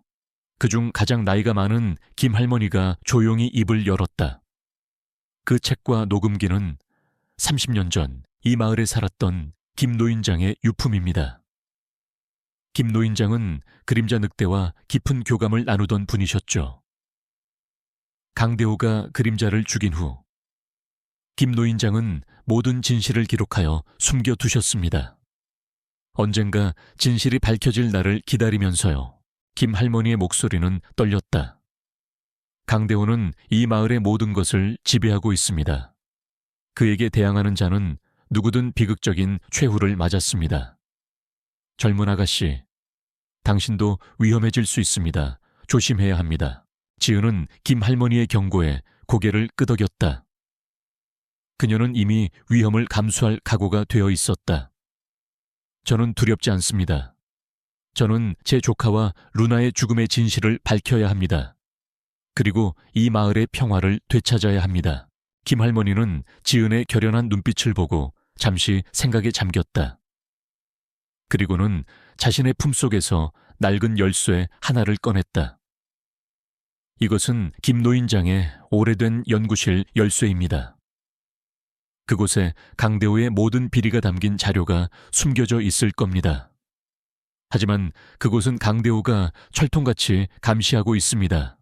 그중 가장 나이가 많은 김 할머니가 조용히 입을 열었다. 그 책과 녹음기는 30년 전 이 마을에 살았던 김 노인장의 유품입니다. 김 노인장은 그림자 늑대와 깊은 교감을 나누던 분이셨죠. 강대호가 그림자를 죽인 후 김 노인장은 모든 진실을 기록하여 숨겨두셨습니다. 언젠가 진실이 밝혀질 날을 기다리면서요. 김 할머니의 목소리는 떨렸다. 강대호는 이 마을의 모든 것을 지배하고 있습니다. 그에게 대항하는 자는 누구든 비극적인 최후를 맞았습니다. 젊은 아가씨, 당신도 위험해질 수 있습니다. 조심해야 합니다. 지은은 김 할머니의 경고에 고개를 끄덕였다. 그녀는 이미 위험을 감수할 각오가 되어 있었다. 저는 두렵지 않습니다. 저는 제 조카와 루나의 죽음의 진실을 밝혀야 합니다. 그리고 이 마을의 평화를 되찾아야 합니다. 김 할머니는 지은의 결연한 눈빛을 보고 잠시 생각에 잠겼다. 그리고는 자신의 품속에서 낡은 열쇠 하나를 꺼냈다. 이것은 김 노인장의 오래된 연구실 열쇠입니다. 그곳에 강대호의 모든 비리가 담긴 자료가 숨겨져 있을 겁니다. 하지만 그곳은 강대호가 철통같이 감시하고 있습니다.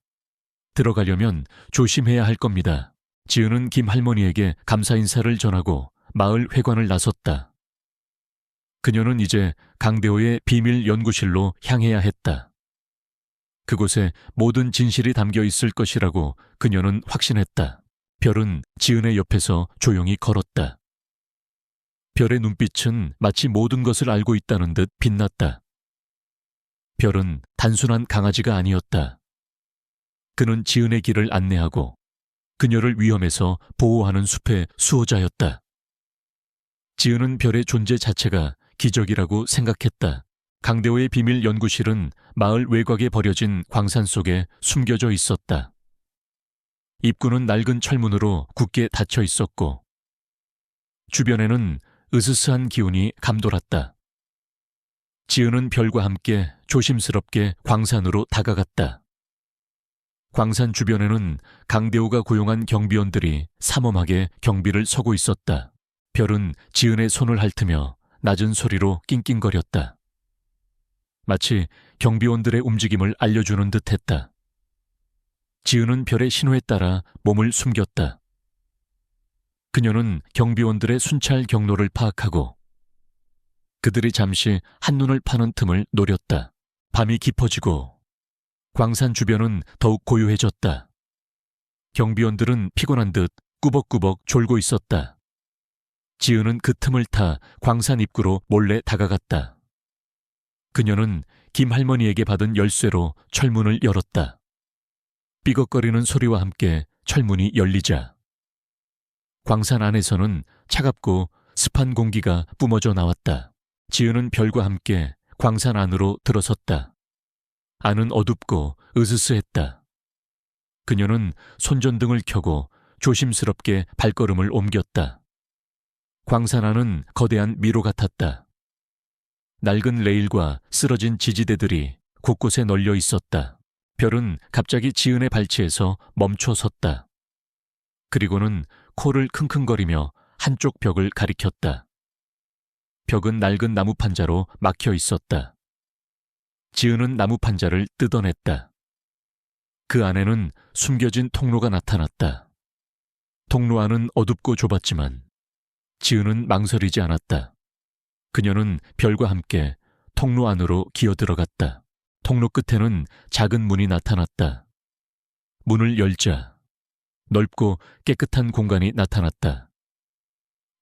들어가려면 조심해야 할 겁니다. 지은은 김 할머니에게 감사 인사를 전하고 마을 회관을 나섰다. 그녀는 이제 강대호의 비밀 연구실로 향해야 했다. 그곳에 모든 진실이 담겨 있을 것이라고 그녀는 확신했다. 별은 지은의 옆에서 조용히 걸었다. 별의 눈빛은 마치 모든 것을 알고 있다는 듯 빛났다. 별은 단순한 강아지가 아니었다. 그는 지은의 길을 안내하고 그녀를 위험에서 보호하는 숲의 수호자였다. 지은은 별의 존재 자체가 기적이라고 생각했다. 강대호의 비밀 연구실은 마을 외곽에 버려진 광산 속에 숨겨져 있었다. 입구는 낡은 철문으로 굳게 닫혀 있었고 주변에는 으스스한 기운이 감돌았다. 지은은 별과 함께 조심스럽게 광산으로 다가갔다. 광산 주변에는 강대호가 고용한 경비원들이 삼엄하게 경비를 서고 있었다. 별은 지은의 손을 핥으며 낮은 소리로 낑낑거렸다. 마치 경비원들의 움직임을 알려주는 듯했다. 지은은 별의 신호에 따라 몸을 숨겼다. 그녀는 경비원들의 순찰 경로를 파악하고 그들이 잠시 한눈을 파는 틈을 노렸다. 밤이 깊어지고 광산 주변은 더욱 고요해졌다. 경비원들은 피곤한 듯 꾸벅꾸벅 졸고 있었다. 지은은 그 틈을 타 광산 입구로 몰래 다가갔다. 그녀는 김할머니에게 받은 열쇠로 철문을 열었다. 삐걱거리는 소리와 함께 철문이 열리자 광산 안에서는 차갑고 습한 공기가 뿜어져 나왔다. 지은은 별과 함께 광산 안으로 들어섰다. 안은 어둡고 으스스했다. 그녀는 손전등을 켜고 조심스럽게 발걸음을 옮겼다. 광산 안은 거대한 미로 같았다. 낡은 레일과 쓰러진 지지대들이 곳곳에 널려 있었다. 별은 갑자기 지은의 발치에서 멈춰 섰다. 그리고는 코를 킁킁거리며 한쪽 벽을 가리켰다. 벽은 낡은 나무 판자로 막혀 있었다. 지은은 나무 판자를 뜯어냈다. 그 안에는 숨겨진 통로가 나타났다. 통로 안은 어둡고 좁았지만 지은은 망설이지 않았다. 그녀는 별과 함께 통로 안으로 기어들어갔다. 통로 끝에는 작은 문이 나타났다. 문을 열자 넓고 깨끗한 공간이 나타났다.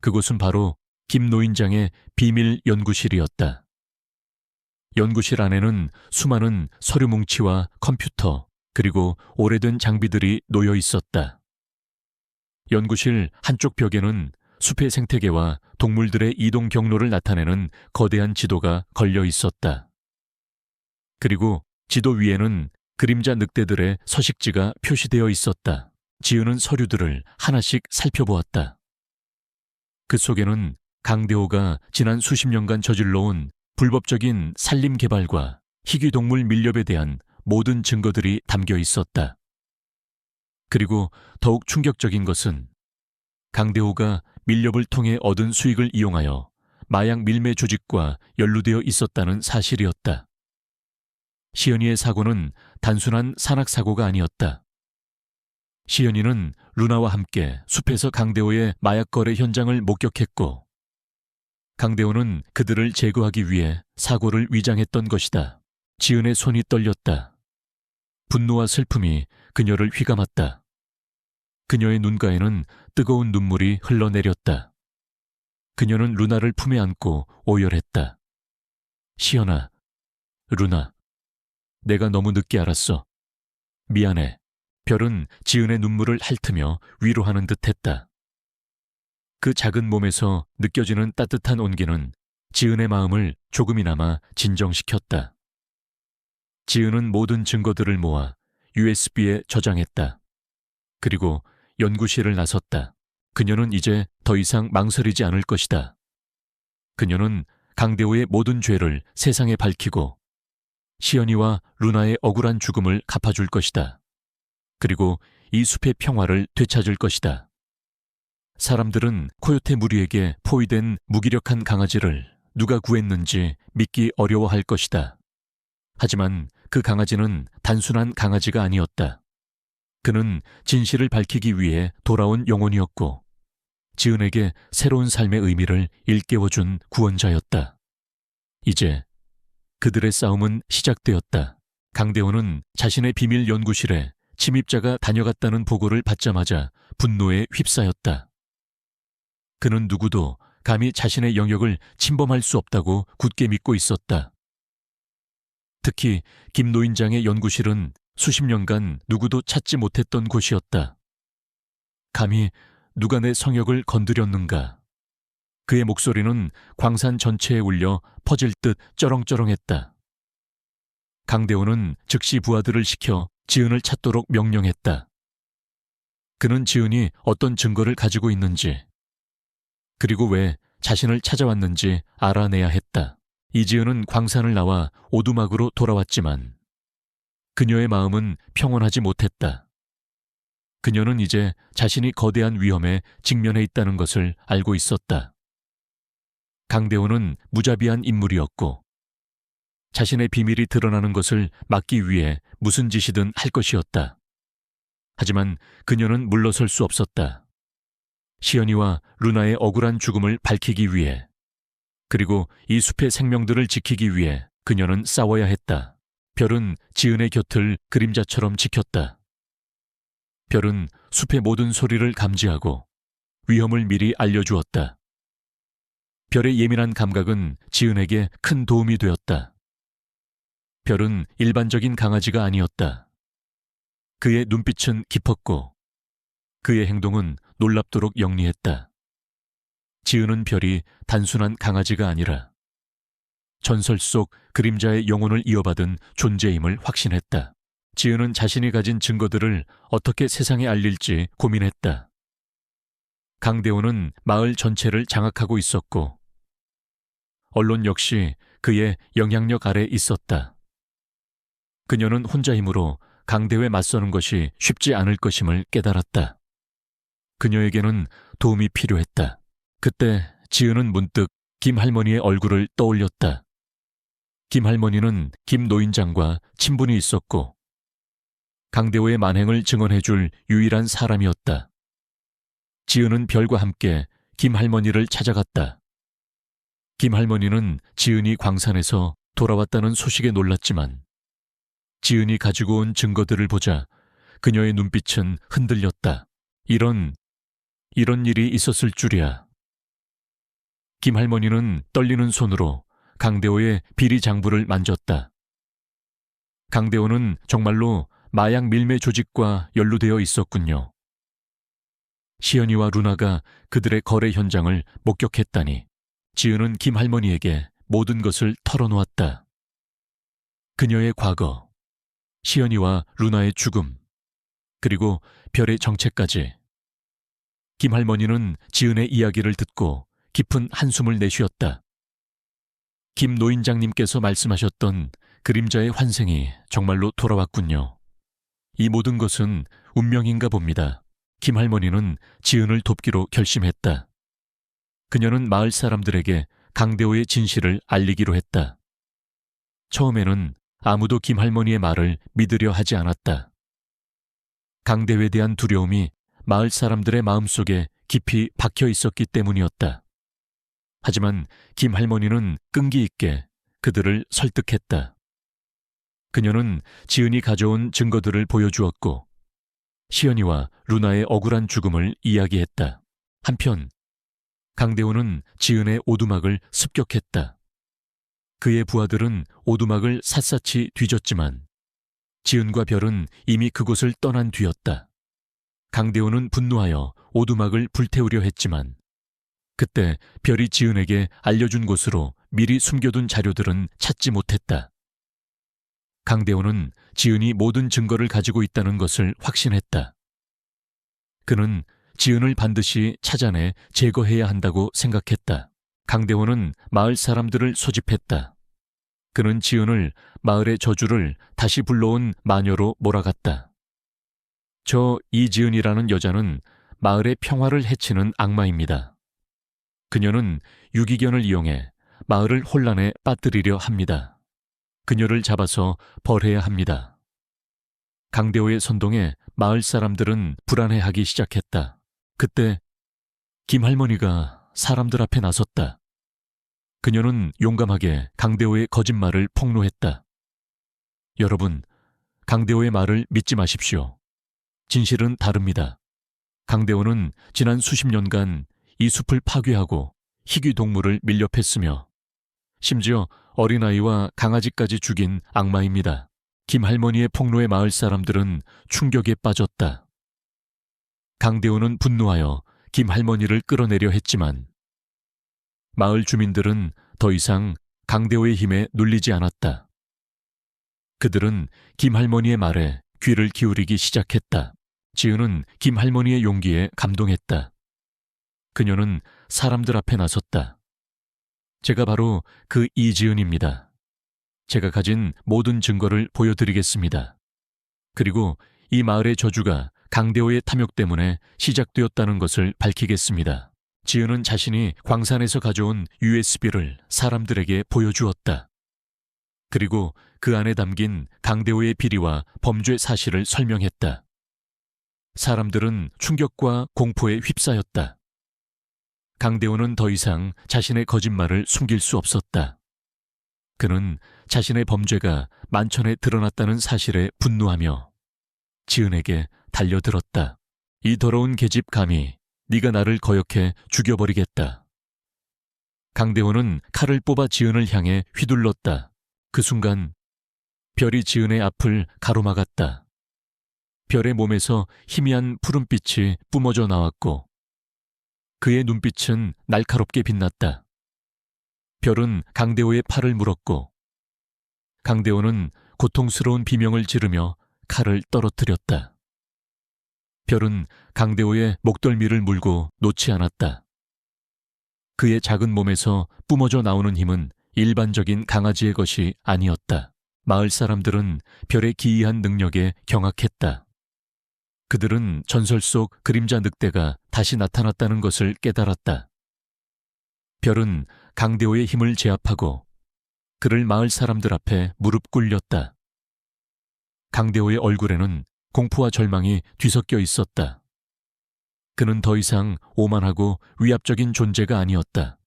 그곳은 바로 김 노인장의 비밀 연구실이었다. 연구실 안에는 수많은 서류 뭉치와 컴퓨터 그리고 오래된 장비들이 놓여 있었다. 연구실 한쪽 벽에는 숲의 생태계와 동물들의 이동 경로를 나타내는 거대한 지도가 걸려 있었다. 그리고 지도 위에는 그림자 늑대들의 서식지가 표시되어 있었다. 지은은 서류들을 하나씩 살펴보았다. 그 속에는 강대호가 지난 수십 년간 저질러온 불법적인 산림 개발과 희귀동물 밀렵에 대한 모든 증거들이 담겨 있었다. 그리고 더욱 충격적인 것은 강대호가 밀렵을 통해 얻은 수익을 이용하여 마약 밀매 조직과 연루되어 있었다는 사실이었다. 시연이의 사고는 단순한 산악사고가 아니었다. 시연이는 루나와 함께 숲에서 강대호의 마약 거래 현장을 목격했고 강대호는 그들을 제거하기 위해 사고를 위장했던 것이다. 지은의 손이 떨렸다. 분노와 슬픔이 그녀를 휘감았다. 그녀의 눈가에는 뜨거운 눈물이 흘러내렸다. 그녀는 루나를 품에 안고 오열했다. 시연아, 루나, 내가 너무 늦게 알았어. 미안해. 별은 지은의 눈물을 핥으며 위로하는 듯했다. 그 작은 몸에서 느껴지는 따뜻한 온기는 지은의 마음을 조금이나마 진정시켰다. 지은은 모든 증거들을 모아 USB에 저장했다. 그리고 연구실을 나섰다. 그녀는 이제 더 이상 망설이지 않을 것이다. 그녀는 강대호의 모든 죄를 세상에 밝히고 시연이와 루나의 억울한 죽음을 갚아줄 것이다. 그리고 이 숲의 평화를 되찾을 것이다. 사람들은 코요테 무리에게 포위된 무기력한 강아지를 누가 구했는지 믿기 어려워할 것이다. 하지만 그 강아지는 단순한 강아지가 아니었다. 그는 진실을 밝히기 위해 돌아온 영혼이었고 지은에게 새로운 삶의 의미를 일깨워준 구원자였다. 이제 그들의 싸움은 시작되었다. 강대호는 자신의 비밀 연구실에 침입자가 다녀갔다는 보고를 받자마자 분노에 휩싸였다. 그는 누구도 감히 자신의 영역을 침범할 수 없다고 굳게 믿고 있었다. 특히 김 노인장의 연구실은 수십 년간 누구도 찾지 못했던 곳이었다. 감히 누가 내 성역을 건드렸는가? 그의 목소리는 광산 전체에 울려 퍼질 듯 쩌렁쩌렁했다. 강대호는 즉시 부하들을 시켜 지은을 찾도록 명령했다. 그는 지은이 어떤 증거를 가지고 있는지, 그리고 왜 자신을 찾아왔는지 알아내야 했다. 이지은은 광산을 나와 오두막으로 돌아왔지만 그녀의 마음은 평온하지 못했다. 그녀는 이제 자신이 거대한 위험에 직면해 있다는 것을 알고 있었다. 강대호는 무자비한 인물이었고 자신의 비밀이 드러나는 것을 막기 위해 무슨 짓이든 할 것이었다. 하지만 그녀는 물러설 수 없었다. 시연이와 루나의 억울한 죽음을 밝히기 위해, 그리고 이 숲의 생명들을 지키기 위해 그녀는 싸워야 했다. 별은 지은의 곁을 그림자처럼 지켰다. 별은 숲의 모든 소리를 감지하고 위험을 미리 알려주었다. 별의 예민한 감각은 지은에게 큰 도움이 되었다. 별은 일반적인 강아지가 아니었다. 그의 눈빛은 깊었고 그의 행동은 놀랍도록 영리했다. 지은은 별이 단순한 강아지가 아니라 전설 속 그림자의 영혼을 이어받은 존재임을 확신했다. 지은은 자신이 가진 증거들을 어떻게 세상에 알릴지 고민했다. 강대호는 마을 전체를 장악하고 있었고 언론 역시 그의 영향력 아래 있었다. 그녀는 혼자 힘으로 강대호에 맞서는 것이 쉽지 않을 것임을 깨달았다. 그녀에게는 도움이 필요했다. 그때 지은은 문득 김 할머니의 얼굴을 떠올렸다. 김 할머니는 김 노인장과 친분이 있었고 강대호의 만행을 증언해줄 유일한 사람이었다. 지은은 별과 함께 김 할머니를 찾아갔다. 김 할머니는 지은이 광산에서 돌아왔다는 소식에 놀랐지만 지은이 가지고 온 증거들을 보자 그녀의 눈빛은 흔들렸다. 이런 일이 있었을 줄이야. 김 할머니는 떨리는 손으로 강대호의 비리 장부를 만졌다. 강대호는 정말로 마약 밀매 조직과 연루되어 있었군요. 시연이와 루나가 그들의 거래 현장을 목격했다니 지은은 김 할머니에게 모든 것을 털어놓았다. 그녀의 과거, 시연이와 루나의 죽음, 그리고 별의 정체까지. 김 할머니는 지은의 이야기를 듣고 깊은 한숨을 내쉬었다. 김 노인장님께서 말씀하셨던 그림자의 환생이 정말로 돌아왔군요. 이 모든 것은 운명인가 봅니다. 김 할머니는 지은을 돕기로 결심했다. 그녀는 마을 사람들에게 강대호의 진실을 알리기로 했다. 처음에는 아무도 김 할머니의 말을 믿으려 하지 않았다. 강대호에 대한 두려움이 마을 사람들의 마음속에 깊이 박혀 있었기 때문이었다. 하지만 김 할머니는 끈기 있게 그들을 설득했다. 그녀는 지은이 가져온 증거들을 보여주었고 시연이와 루나의 억울한 죽음을 이야기했다. 한편 강대호는 지은의 오두막을 습격했다. 그의 부하들은 오두막을 샅샅이 뒤졌지만 지은과 별은 이미 그곳을 떠난 뒤였다. 강대호는 분노하여 오두막을 불태우려 했지만 그때 별이 지은에게 알려준 곳으로 미리 숨겨둔 자료들은 찾지 못했다. 강대호는 지은이 모든 증거를 가지고 있다는 것을 확신했다. 그는 지은을 반드시 찾아내 제거해야 한다고 생각했다. 강대호는 마을 사람들을 소집했다. 그는 지은을 마을의 저주를 다시 불러온 마녀로 몰아갔다. 저 이지은이라는 여자는 마을의 평화를 해치는 악마입니다. 그녀는 유기견을 이용해 마을을 혼란에 빠뜨리려 합니다. 그녀를 잡아서 벌해야 합니다. 강대호의 선동에 마을 사람들은 불안해하기 시작했다. 그때 김 할머니가 사람들 앞에 나섰다. 그녀는 용감하게 강대호의 거짓말을 폭로했다. 여러분, 강대호의 말을 믿지 마십시오. 진실은 다릅니다. 강대호는 지난 수십 년간 이 숲을 파괴하고 희귀 동물을 밀렵했으며 심지어 어린아이와 강아지까지 죽인 악마입니다. 김 할머니의 폭로에 마을 사람들은 충격에 빠졌다. 강대호는 분노하여 김 할머니를 끌어내려 했지만 마을 주민들은 더 이상 강대호의 힘에 눌리지 않았다. 그들은 김 할머니의 말에 귀를 기울이기 시작했다. 지은은 김 할머니의 용기에 감동했다. 그녀는 사람들 앞에 나섰다. 제가 바로 그 이지은입니다. 제가 가진 모든 증거를 보여드리겠습니다. 그리고 이 마을의 저주가 강대호의 탐욕 때문에 시작되었다는 것을 밝히겠습니다. 지은은 자신이 광산에서 가져온 USB를 사람들에게 보여주었다. 그리고 그 안에 담긴 강대호의 비리와 범죄 사실을 설명했다. 사람들은 충격과 공포에 휩싸였다. 강대호는 더 이상 자신의 거짓말을 숨길 수 없었다. 그는 자신의 범죄가 만천에 드러났다는 사실에 분노하며 지은에게 달려들었다. 이 더러운 계집 감히 네가 나를 거역해 죽여버리겠다. 강대호는 칼을 뽑아 지은을 향해 휘둘렀다. 그 순간 별이 지은의 앞을 가로막았다. 별의 몸에서 희미한 푸른빛이 뿜어져 나왔고 그의 눈빛은 날카롭게 빛났다. 별은 강대호의 팔을 물었고 강대호는 고통스러운 비명을 지르며 칼을 떨어뜨렸다. 별은 강대호의 목덜미를 물고 놓지 않았다. 그의 작은 몸에서 뿜어져 나오는 힘은 일반적인 강아지의 것이 아니었다. 마을 사람들은 별의 기이한 능력에 경악했다. 그들은 전설 속 그림자 늑대가 다시 나타났다는 것을 깨달았다. 별은 강대호의 힘을 제압하고 그를 마을 사람들 앞에 무릎 꿇렸다. 강대호의 얼굴에는 공포와 절망이 뒤섞여 있었다. 그는 더 이상 오만하고 위압적인 존재가 아니었다.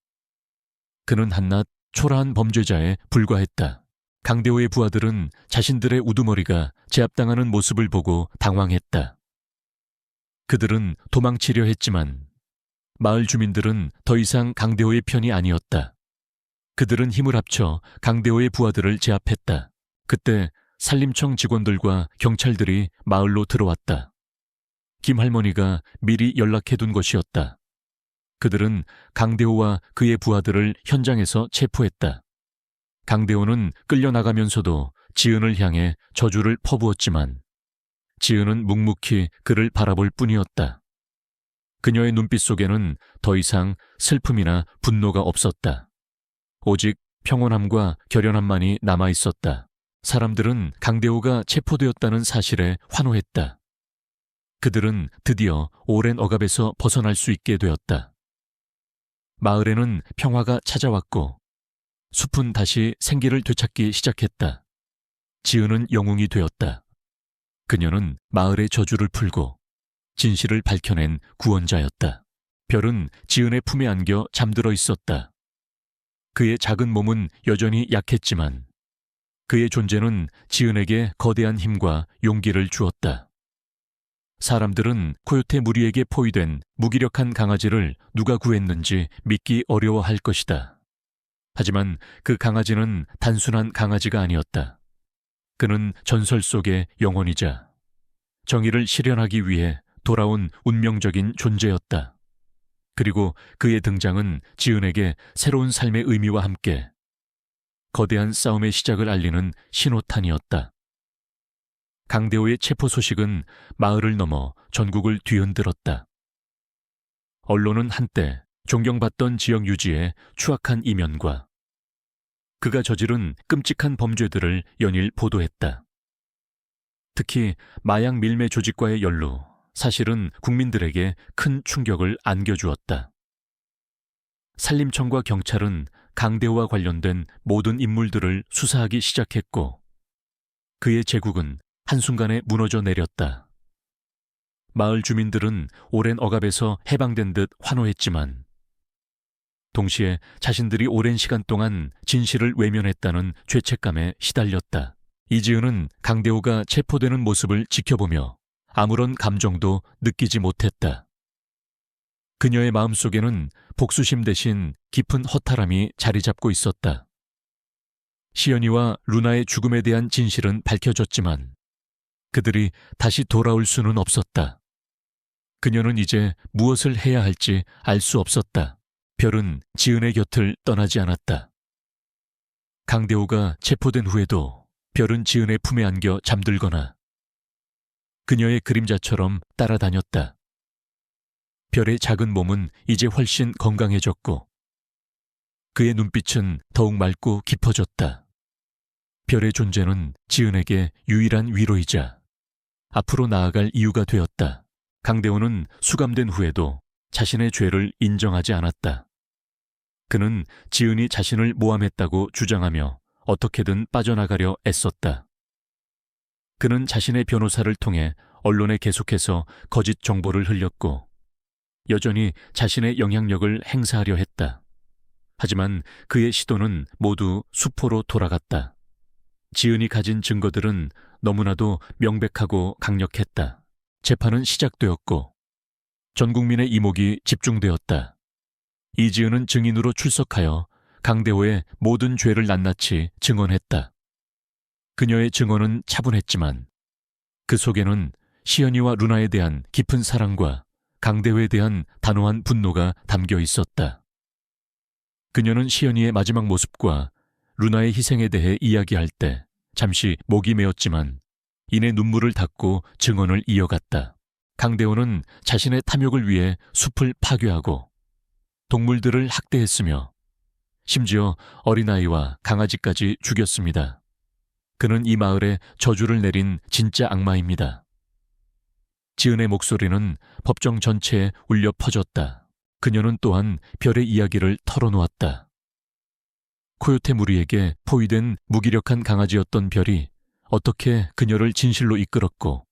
그는 한낱 초라한 범죄자에 불과했다. 강대호의 부하들은 자신들의 우두머리가 제압당하는 모습을 보고 당황했다. 그들은 도망치려 했지만 마을 주민들은 더 이상 강대호의 편이 아니었다. 그들은 힘을 합쳐 강대호의 부하들을 제압했다. 그때 산림청 직원들과 경찰들이 마을로 들어왔다. 김할머니가 미리 연락해둔 것이었다. 그들은 강대호와 그의 부하들을 현장에서 체포했다. 강대호는 끌려나가면서도 지은을 향해 저주를 퍼부었지만 지은은 묵묵히 그를 바라볼 뿐이었다. 그녀의 눈빛 속에는 더 이상 슬픔이나 분노가 없었다. 오직 평온함과 결연함만이 남아있었다. 사람들은 강대호가 체포되었다는 사실에 환호했다. 그들은 드디어 오랜 억압에서 벗어날 수 있게 되었다. 마을에는 평화가 찾아왔고 숲은 다시 생기를 되찾기 시작했다. 지은은 영웅이 되었다. 그녀는 마을의 저주를 풀고 진실을 밝혀낸 구원자였다. 별은 지은의 품에 안겨 잠들어 있었다. 그의 작은 몸은 여전히 약했지만 그의 존재는 지은에게 거대한 힘과 용기를 주었다. 사람들은 코요테 무리에게 포위된 무기력한 강아지를 누가 구했는지 믿기 어려워할 것이다. 하지만 그 강아지는 단순한 강아지가 아니었다. 그는 전설 속의 영혼이자 정의를 실현하기 위해 돌아온 운명적인 존재였다. 그리고 그의 등장은 지은에게 새로운 삶의 의미와 함께 거대한 싸움의 시작을 알리는 신호탄이었다. 강대호의 체포 소식은 마을을 넘어 전국을 뒤흔들었다. 언론은 한때 존경받던 지역 유지의 추악한 이면과 그가 저지른 끔찍한 범죄들을 연일 보도했다. 특히 마약 밀매 조직과의 연루, 사실은 국민들에게 큰 충격을 안겨주었다. 산림청과 경찰은 강대호와 관련된 모든 인물들을 수사하기 시작했고 그의 제국은 한순간에 무너져 내렸다. 마을 주민들은 오랜 억압에서 해방된 듯 환호했지만 동시에 자신들이 오랜 시간 동안 진실을 외면했다는 죄책감에 시달렸다. 이지은은 강대호가 체포되는 모습을 지켜보며 아무런 감정도 느끼지 못했다. 그녀의 마음속에는 복수심 대신 깊은 허탈함이 자리 잡고 있었다. 시연이와 루나의 죽음에 대한 진실은 밝혀졌지만 그들이 다시 돌아올 수는 없었다. 그녀는 이제 무엇을 해야 할지 알 수 없었다. 별은 지은의 곁을 떠나지 않았다. 강대호가 체포된 후에도 별은 지은의 품에 안겨 잠들거나 그녀의 그림자처럼 따라다녔다. 별의 작은 몸은 이제 훨씬 건강해졌고 그의 눈빛은 더욱 맑고 깊어졌다. 별의 존재는 지은에게 유일한 위로이자 앞으로 나아갈 이유가 되었다. 강대호는 수감된 후에도 자신의 죄를 인정하지 않았다. 그는 지은이 자신을 모함했다고 주장하며 어떻게든 빠져나가려 애썼다. 그는 자신의 변호사를 통해 언론에 계속해서 거짓 정보를 흘렸고 여전히 자신의 영향력을 행사하려 했다. 하지만 그의 시도는 모두 수포로 돌아갔다. 지은이 가진 증거들은 너무나도 명백하고 강력했다. 재판은 시작되었고 전 국민의 이목이 집중되었다. 이지은은 증인으로 출석하여 강대호의 모든 죄를 낱낱이 증언했다. 그녀의 증언은 차분했지만 그 속에는 시연이와 루나에 대한 깊은 사랑과 강대호에 대한 단호한 분노가 담겨 있었다. 그녀는 시연이의 마지막 모습과 루나의 희생에 대해 이야기할 때 잠시 목이 메었지만 이내 눈물을 닦고 증언을 이어갔다. 강대호는 자신의 탐욕을 위해 숲을 파괴하고 동물들을 학대했으며 심지어 어린아이와 강아지까지 죽였습니다. 그는 이 마을에 저주를 내린 진짜 악마입니다. 지은의 목소리는 법정 전체에 울려 퍼졌다. 그녀는 또한 별의 이야기를 털어놓았다. 코요테 무리에게 포위된 무기력한 강아지였던 별이 어떻게 그녀를 진실로 이끌었고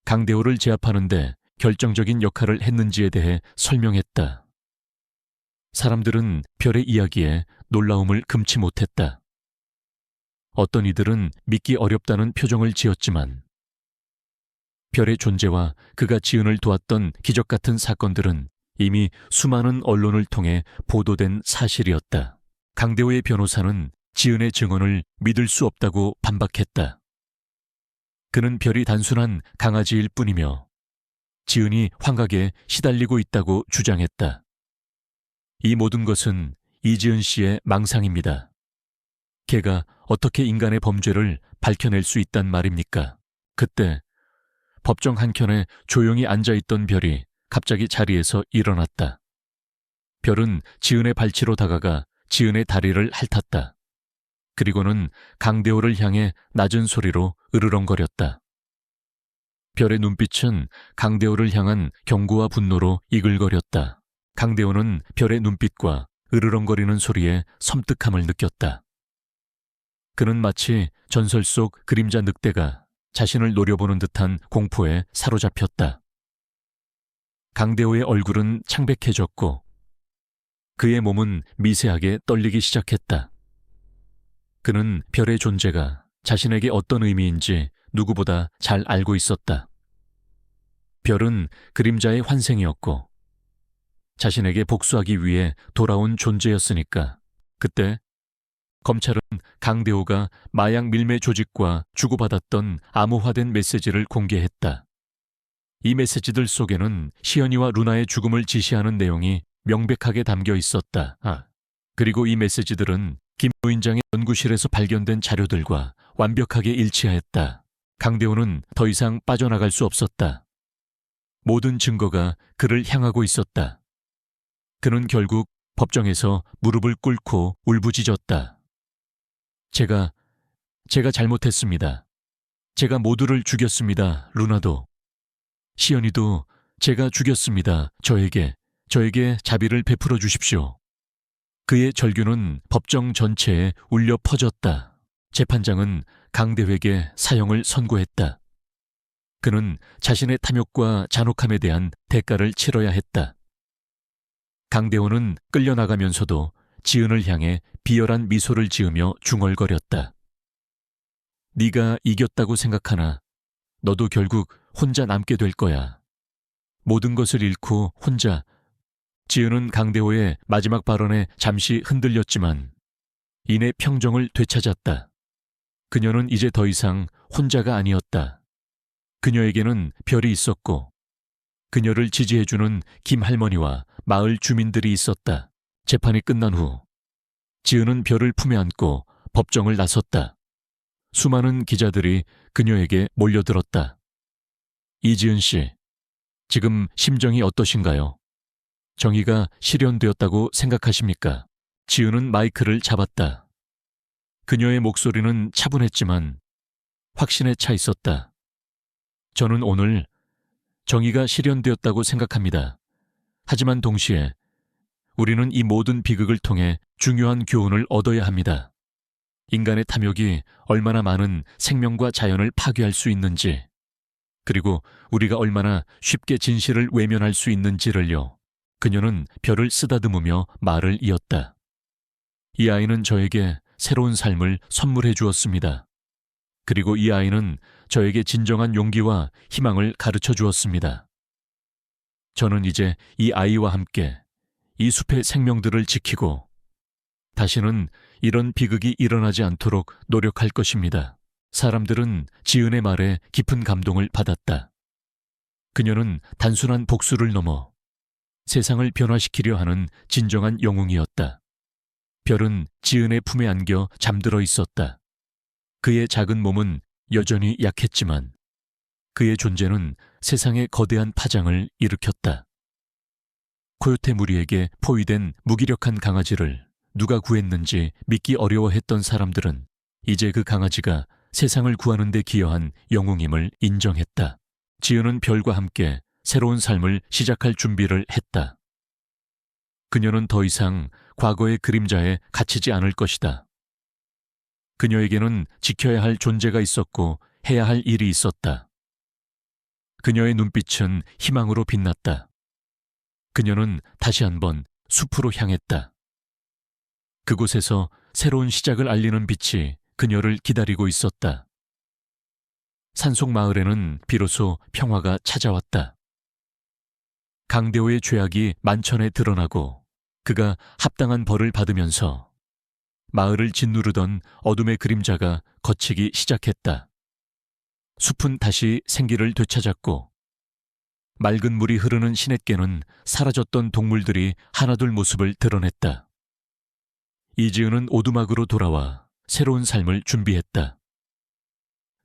강대호를 제압하는데 결정적인 역할을 했는지에 대해 설명했다. 사람들은 별의 이야기에 놀라움을 금치 못했다. 어떤 이들은 믿기 어렵다는 표정을 지었지만 별의 존재와 그가 지은을 도왔던 기적 같은 사건들은 이미 수많은 언론을 통해 보도된 사실이었다. 강대호의 변호사는 지은의 증언을 믿을 수 없다고 반박했다. 그는 별이 단순한 강아지일 뿐이며 지은이 환각에 시달리고 있다고 주장했다. 이 모든 것은 이지은 씨의 망상입니다. 걔가 어떻게 인간의 범죄를 밝혀낼 수 있단 말입니까? 그때 법정 한켠에 조용히 앉아있던 별이 갑자기 자리에서 일어났다. 별은 지은의 발치로 다가가 지은의 다리를 핥았다. 그리고는 강대호를 향해 낮은 소리로 으르렁거렸다. 별의 눈빛은 강대호를 향한 경고와 분노로 이글거렸다. 강대호는 별의 눈빛과 으르렁거리는 소리에 섬뜩함을 느꼈다. 그는 마치 전설 속 그림자 늑대가 자신을 노려보는 듯한 공포에 사로잡혔다. 강대호의 얼굴은 창백해졌고 그의 몸은 미세하게 떨리기 시작했다. 그는 별의 존재가 자신에게 어떤 의미인지 누구보다 잘 알고 있었다. 별은 그림자의 환생이었고 자신에게 복수하기 위해 돌아온 존재였으니까. 그때 검찰은 강대호가 마약 밀매 조직과 주고받았던 암호화된 메시지를 공개했다. 이 메시지들 속에는 시연이와 루나의 죽음을 지시하는 내용이 명백하게 담겨 있었다. 그리고 이 메시지들은 김 부인장의 연구실에서 발견된 자료들과 완벽하게 일치하였다. 강대호는 더 이상 빠져나갈 수 없었다. 모든 증거가 그를 향하고 있었다. 그는 결국 법정에서 무릎을 꿇고 울부짖었다. 제가 잘못했습니다. 제가 모두를 죽였습니다. 루나도. 시연이도 제가 죽였습니다. 저에게 자비를 베풀어 주십시오. 그의 절규는 법정 전체에 울려 퍼졌다. 재판장은 강대호에게 사형을 선고했다. 그는 자신의 탐욕과 잔혹함에 대한 대가를 치러야 했다. 강대호는 끌려나가면서도 지은을 향해 비열한 미소를 지으며 중얼거렸다. 네가 이겼다고 생각하나 너도 결국 혼자 남게 될 거야. 모든 것을 잃고 혼자. 지은은 강대호의 마지막 발언에 잠시 흔들렸지만 이내 평정을 되찾았다. 그녀는 이제 더 이상 혼자가 아니었다. 그녀에게는 별이 있었고 그녀를 지지해주는 김할머니와 마을 주민들이 있었다. 재판이 끝난 후 지은은 별을 품에 안고 법정을 나섰다. 수많은 기자들이 그녀에게 몰려들었다. 이지은 씨, 지금 심정이 어떠신가요? 정의가 실현되었다고 생각하십니까? 지은은 마이크를 잡았다. 그녀의 목소리는 차분했지만 확신에 차 있었다. 저는 오늘 정의가 실현되었다고 생각합니다. 하지만 동시에 우리는 이 모든 비극을 통해 중요한 교훈을 얻어야 합니다. 인간의 탐욕이 얼마나 많은 생명과 자연을 파괴할 수 있는지, 그리고 우리가 얼마나 쉽게 진실을 외면할 수 있는지를요. 그녀는 벼를 쓰다듬으며 말을 이었다. 이 아이는 저에게 새로운 삶을 선물해 주었습니다. 그리고 이 아이는 저에게 진정한 용기와 희망을 가르쳐 주었습니다. 저는 이제 이 아이와 함께 이 숲의 생명들을 지키고 다시는 이런 비극이 일어나지 않도록 노력할 것입니다. 사람들은 지은의 말에 깊은 감동을 받았다. 그녀는 단순한 복수를 넘어 세상을 변화시키려 하는 진정한 영웅이었다. 별은 지은의 품에 안겨 잠들어 있었다. 그의 작은 몸은 여전히 약했지만 그의 존재는 세상에 거대한 파장을 일으켰다. 코요테 무리에게 포위된 무기력한 강아지를 누가 구했는지 믿기 어려워했던 사람들은 이제 그 강아지가 세상을 구하는 데 기여한 영웅임을 인정했다. 지은은 별과 함께 새로운 삶을 시작할 준비를 했다. 그녀는 더 이상 과거의 그림자에 갇히지 않을 것이다. 그녀에게는 지켜야 할 존재가 있었고 해야 할 일이 있었다. 그녀의 눈빛은 희망으로 빛났다. 그녀는 다시 한번 숲으로 향했다. 그곳에서 새로운 시작을 알리는 빛이 그녀를 기다리고 있었다. 산속 마을에는 비로소 평화가 찾아왔다. 강대호의 죄악이 만천에 드러나고 그가 합당한 벌을 받으면서 마을을 짓누르던 어둠의 그림자가 걷히기 시작했다. 숲은 다시 생기를 되찾았고 맑은 물이 흐르는 시냇가는 사라졌던 동물들이 하나둘 모습을 드러냈다. 이지은은 오두막으로 돌아와 새로운 삶을 준비했다.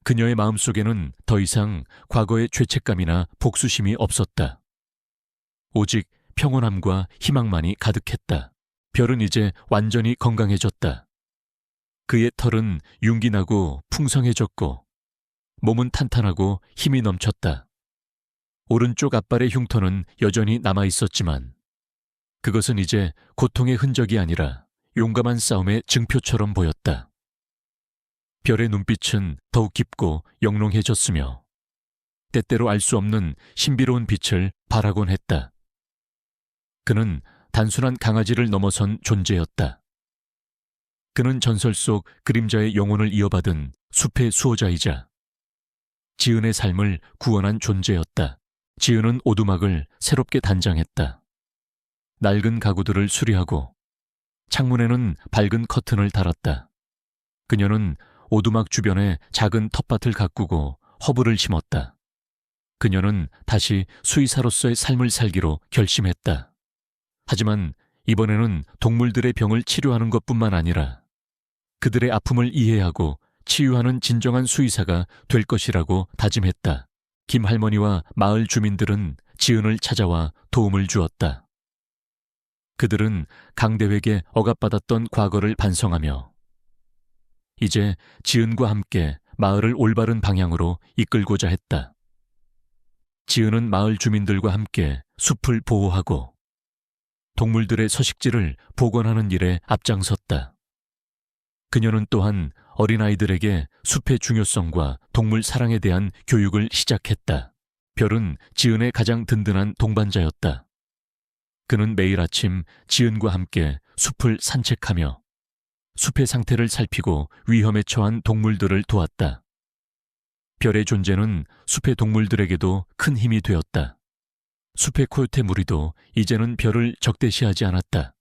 그녀의 마음속에는 더 이상 과거의 죄책감이나 복수심이 없었다. 오직 평온함과 희망만이 가득했다. 별은 이제 완전히 건강해졌다. 그의 털은 윤기나고 풍성해졌고 몸은 탄탄하고 힘이 넘쳤다. 오른쪽 앞발의 흉터는 여전히 남아있었지만 그것은 이제 고통의 흔적이 아니라 용감한 싸움의 증표처럼 보였다. 별의 눈빛은 더욱 깊고 영롱해졌으며 때때로 알 수 없는 신비로운 빛을 발하곤 했다. 그는 단순한 강아지를 넘어선 존재였다. 그는 전설 속 그림자의 영혼을 이어받은 숲의 수호자이자 지은의 삶을 구원한 존재였다. 지은은 오두막을 새롭게 단장했다. 낡은 가구들을 수리하고 창문에는 밝은 커튼을 달았다. 그녀는 오두막 주변에 작은 텃밭을 가꾸고 허브를 심었다. 그녀는 다시 수의사로서의 삶을 살기로 결심했다. 하지만 이번에는 동물들의 병을 치료하는 것뿐만 아니라 그들의 아픔을 이해하고 치유하는 진정한 수의사가 될 것이라고 다짐했다. 김 할머니와 마을 주민들은 지은을 찾아와 도움을 주었다. 그들은 강대회에게 억압받았던 과거를 반성하며 이제 지은과 함께 마을을 올바른 방향으로 이끌고자 했다. 지은은 마을 주민들과 함께 숲을 보호하고 동물들의 서식지를 복원하는 일에 앞장섰다. 그녀는 또한 어린아이들에게 숲의 중요성과 동물 사랑에 대한 교육을 시작했다. 별은 지은의 가장 든든한 동반자였다. 그는 매일 아침 지은과 함께 숲을 산책하며 숲의 상태를 살피고 위험에 처한 동물들을 도왔다. 별의 존재는 숲의 동물들에게도 큰 힘이 되었다. 숲의 코요테 무리도 이제는 별을 적대시하지 않았다.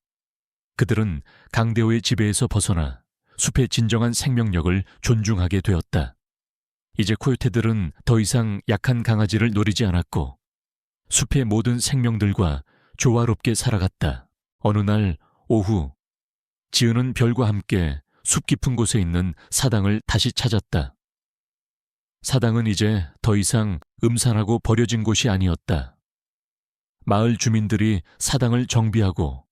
그들은 강대호의 지배에서 벗어나 숲의 진정한 생명력을 존중하게 되었다. 이제 코요테들은 더 이상 약한 강아지를 노리지 않았고 숲의 모든 생명들과 조화롭게 살아갔다. 어느 날 오후 지은은 별과 함께 숲 깊은 곳에 있는 사당을 다시 찾았다. 사당은 이제 더 이상 음산하고 버려진 곳이 아니었다. 마을 주민들이 사당을 정비하고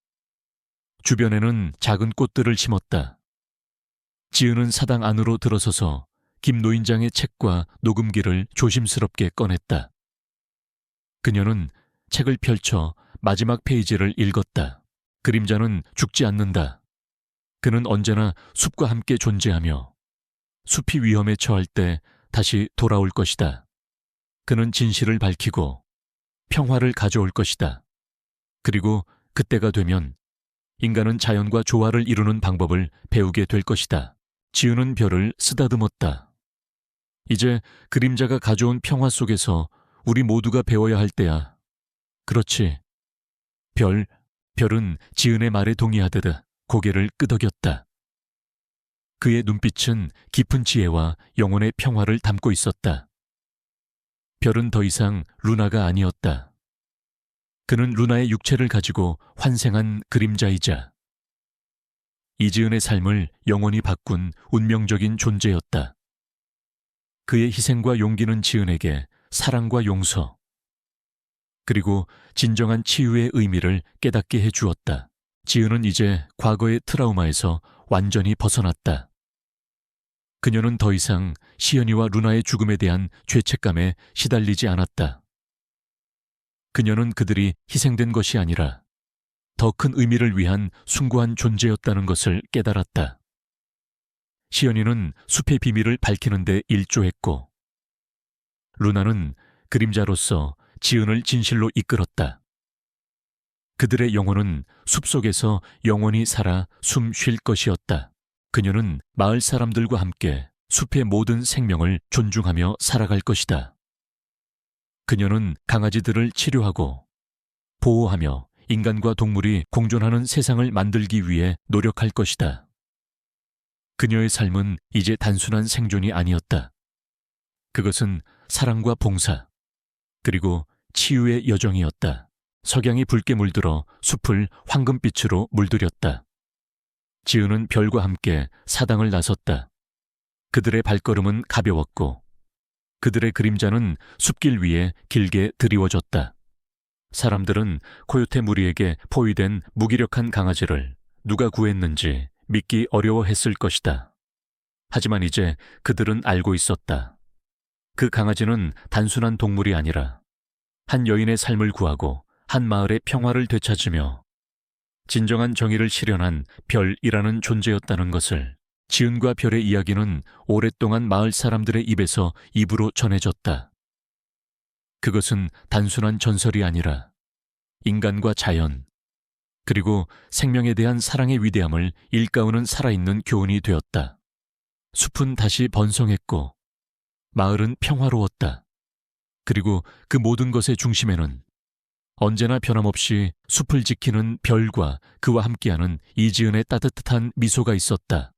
주변에는 작은 꽃들을 심었다. 지은은 사당 안으로 들어서서 김 노인장의 책과 녹음기를 조심스럽게 꺼냈다. 그녀는 책을 펼쳐 마지막 페이지를 읽었다. 그림자는 죽지 않는다. 그는 언제나 숲과 함께 존재하며 숲이 위험에 처할 때 다시 돌아올 것이다. 그는 진실을 밝히고 평화를 가져올 것이다. 그리고 그때가 되면 인간은 자연과 조화를 이루는 방법을 배우게 될 것이다. 지은은 별을 쓰다듬었다. 이제 그림자가 가져온 평화 속에서 우리 모두가 배워야 할 때야. 그렇지. 별은 지은의 말에 동의하듯 고개를 끄덕였다. 그의 눈빛은 깊은 지혜와 영혼의 평화를 담고 있었다. 별은 더 이상 루나가 아니었다. 그는 루나의 육체를 가지고 환생한 그림자이자 이지은의 삶을 영원히 바꾼 운명적인 존재였다. 그의 희생과 용기는 지은에게 사랑과 용서, 그리고 진정한 치유의 의미를 깨닫게 해주었다. 지은은 이제 과거의 트라우마에서 완전히 벗어났다. 그녀는 더 이상 시연이와 루나의 죽음에 대한 죄책감에 시달리지 않았다. 그녀는 그들이 희생된 것이 아니라 더 큰 의미를 위한 숭고한 존재였다는 것을 깨달았다. 시연이는 숲의 비밀을 밝히는 데 일조했고, 루나는 그림자로서 지은을 진실로 이끌었다. 그들의 영혼은 숲속에서 영원히 살아 숨 쉴 것이었다. 그녀는 마을 사람들과 함께 숲의 모든 생명을 존중하며 살아갈 것이다. 그녀는 강아지들을 치료하고 보호하며 인간과 동물이 공존하는 세상을 만들기 위해 노력할 것이다. 그녀의 삶은 이제 단순한 생존이 아니었다. 그것은 사랑과 봉사, 그리고 치유의 여정이었다. 석양이 붉게 물들어 숲을 황금빛으로 물들였다. 지은은 별과 함께 사당을 나섰다. 그들의 발걸음은 가벼웠고 그들의 그림자는 숲길 위에 길게 드리워졌다. 사람들은 코요테 무리에게 포위된 무기력한 강아지를 누가 구했는지 믿기 어려워했을 것이다. 하지만 이제 그들은 알고 있었다. 그 강아지는 단순한 동물이 아니라 한 여인의 삶을 구하고 한 마을의 평화를 되찾으며 진정한 정의를 실현한 별이라는 존재였다는 것을. 지은과 별의 이야기는 오랫동안 마을 사람들의 입에서 입으로 전해졌다. 그것은 단순한 전설이 아니라 인간과 자연, 그리고 생명에 대한 사랑의 위대함을 일깨우는 살아있는 교훈이 되었다. 숲은 다시 번성했고 마을은 평화로웠다. 그리고 그 모든 것의 중심에는 언제나 변함없이 숲을 지키는 별과 그와 함께하는 이지은의 따뜻한 미소가 있었다.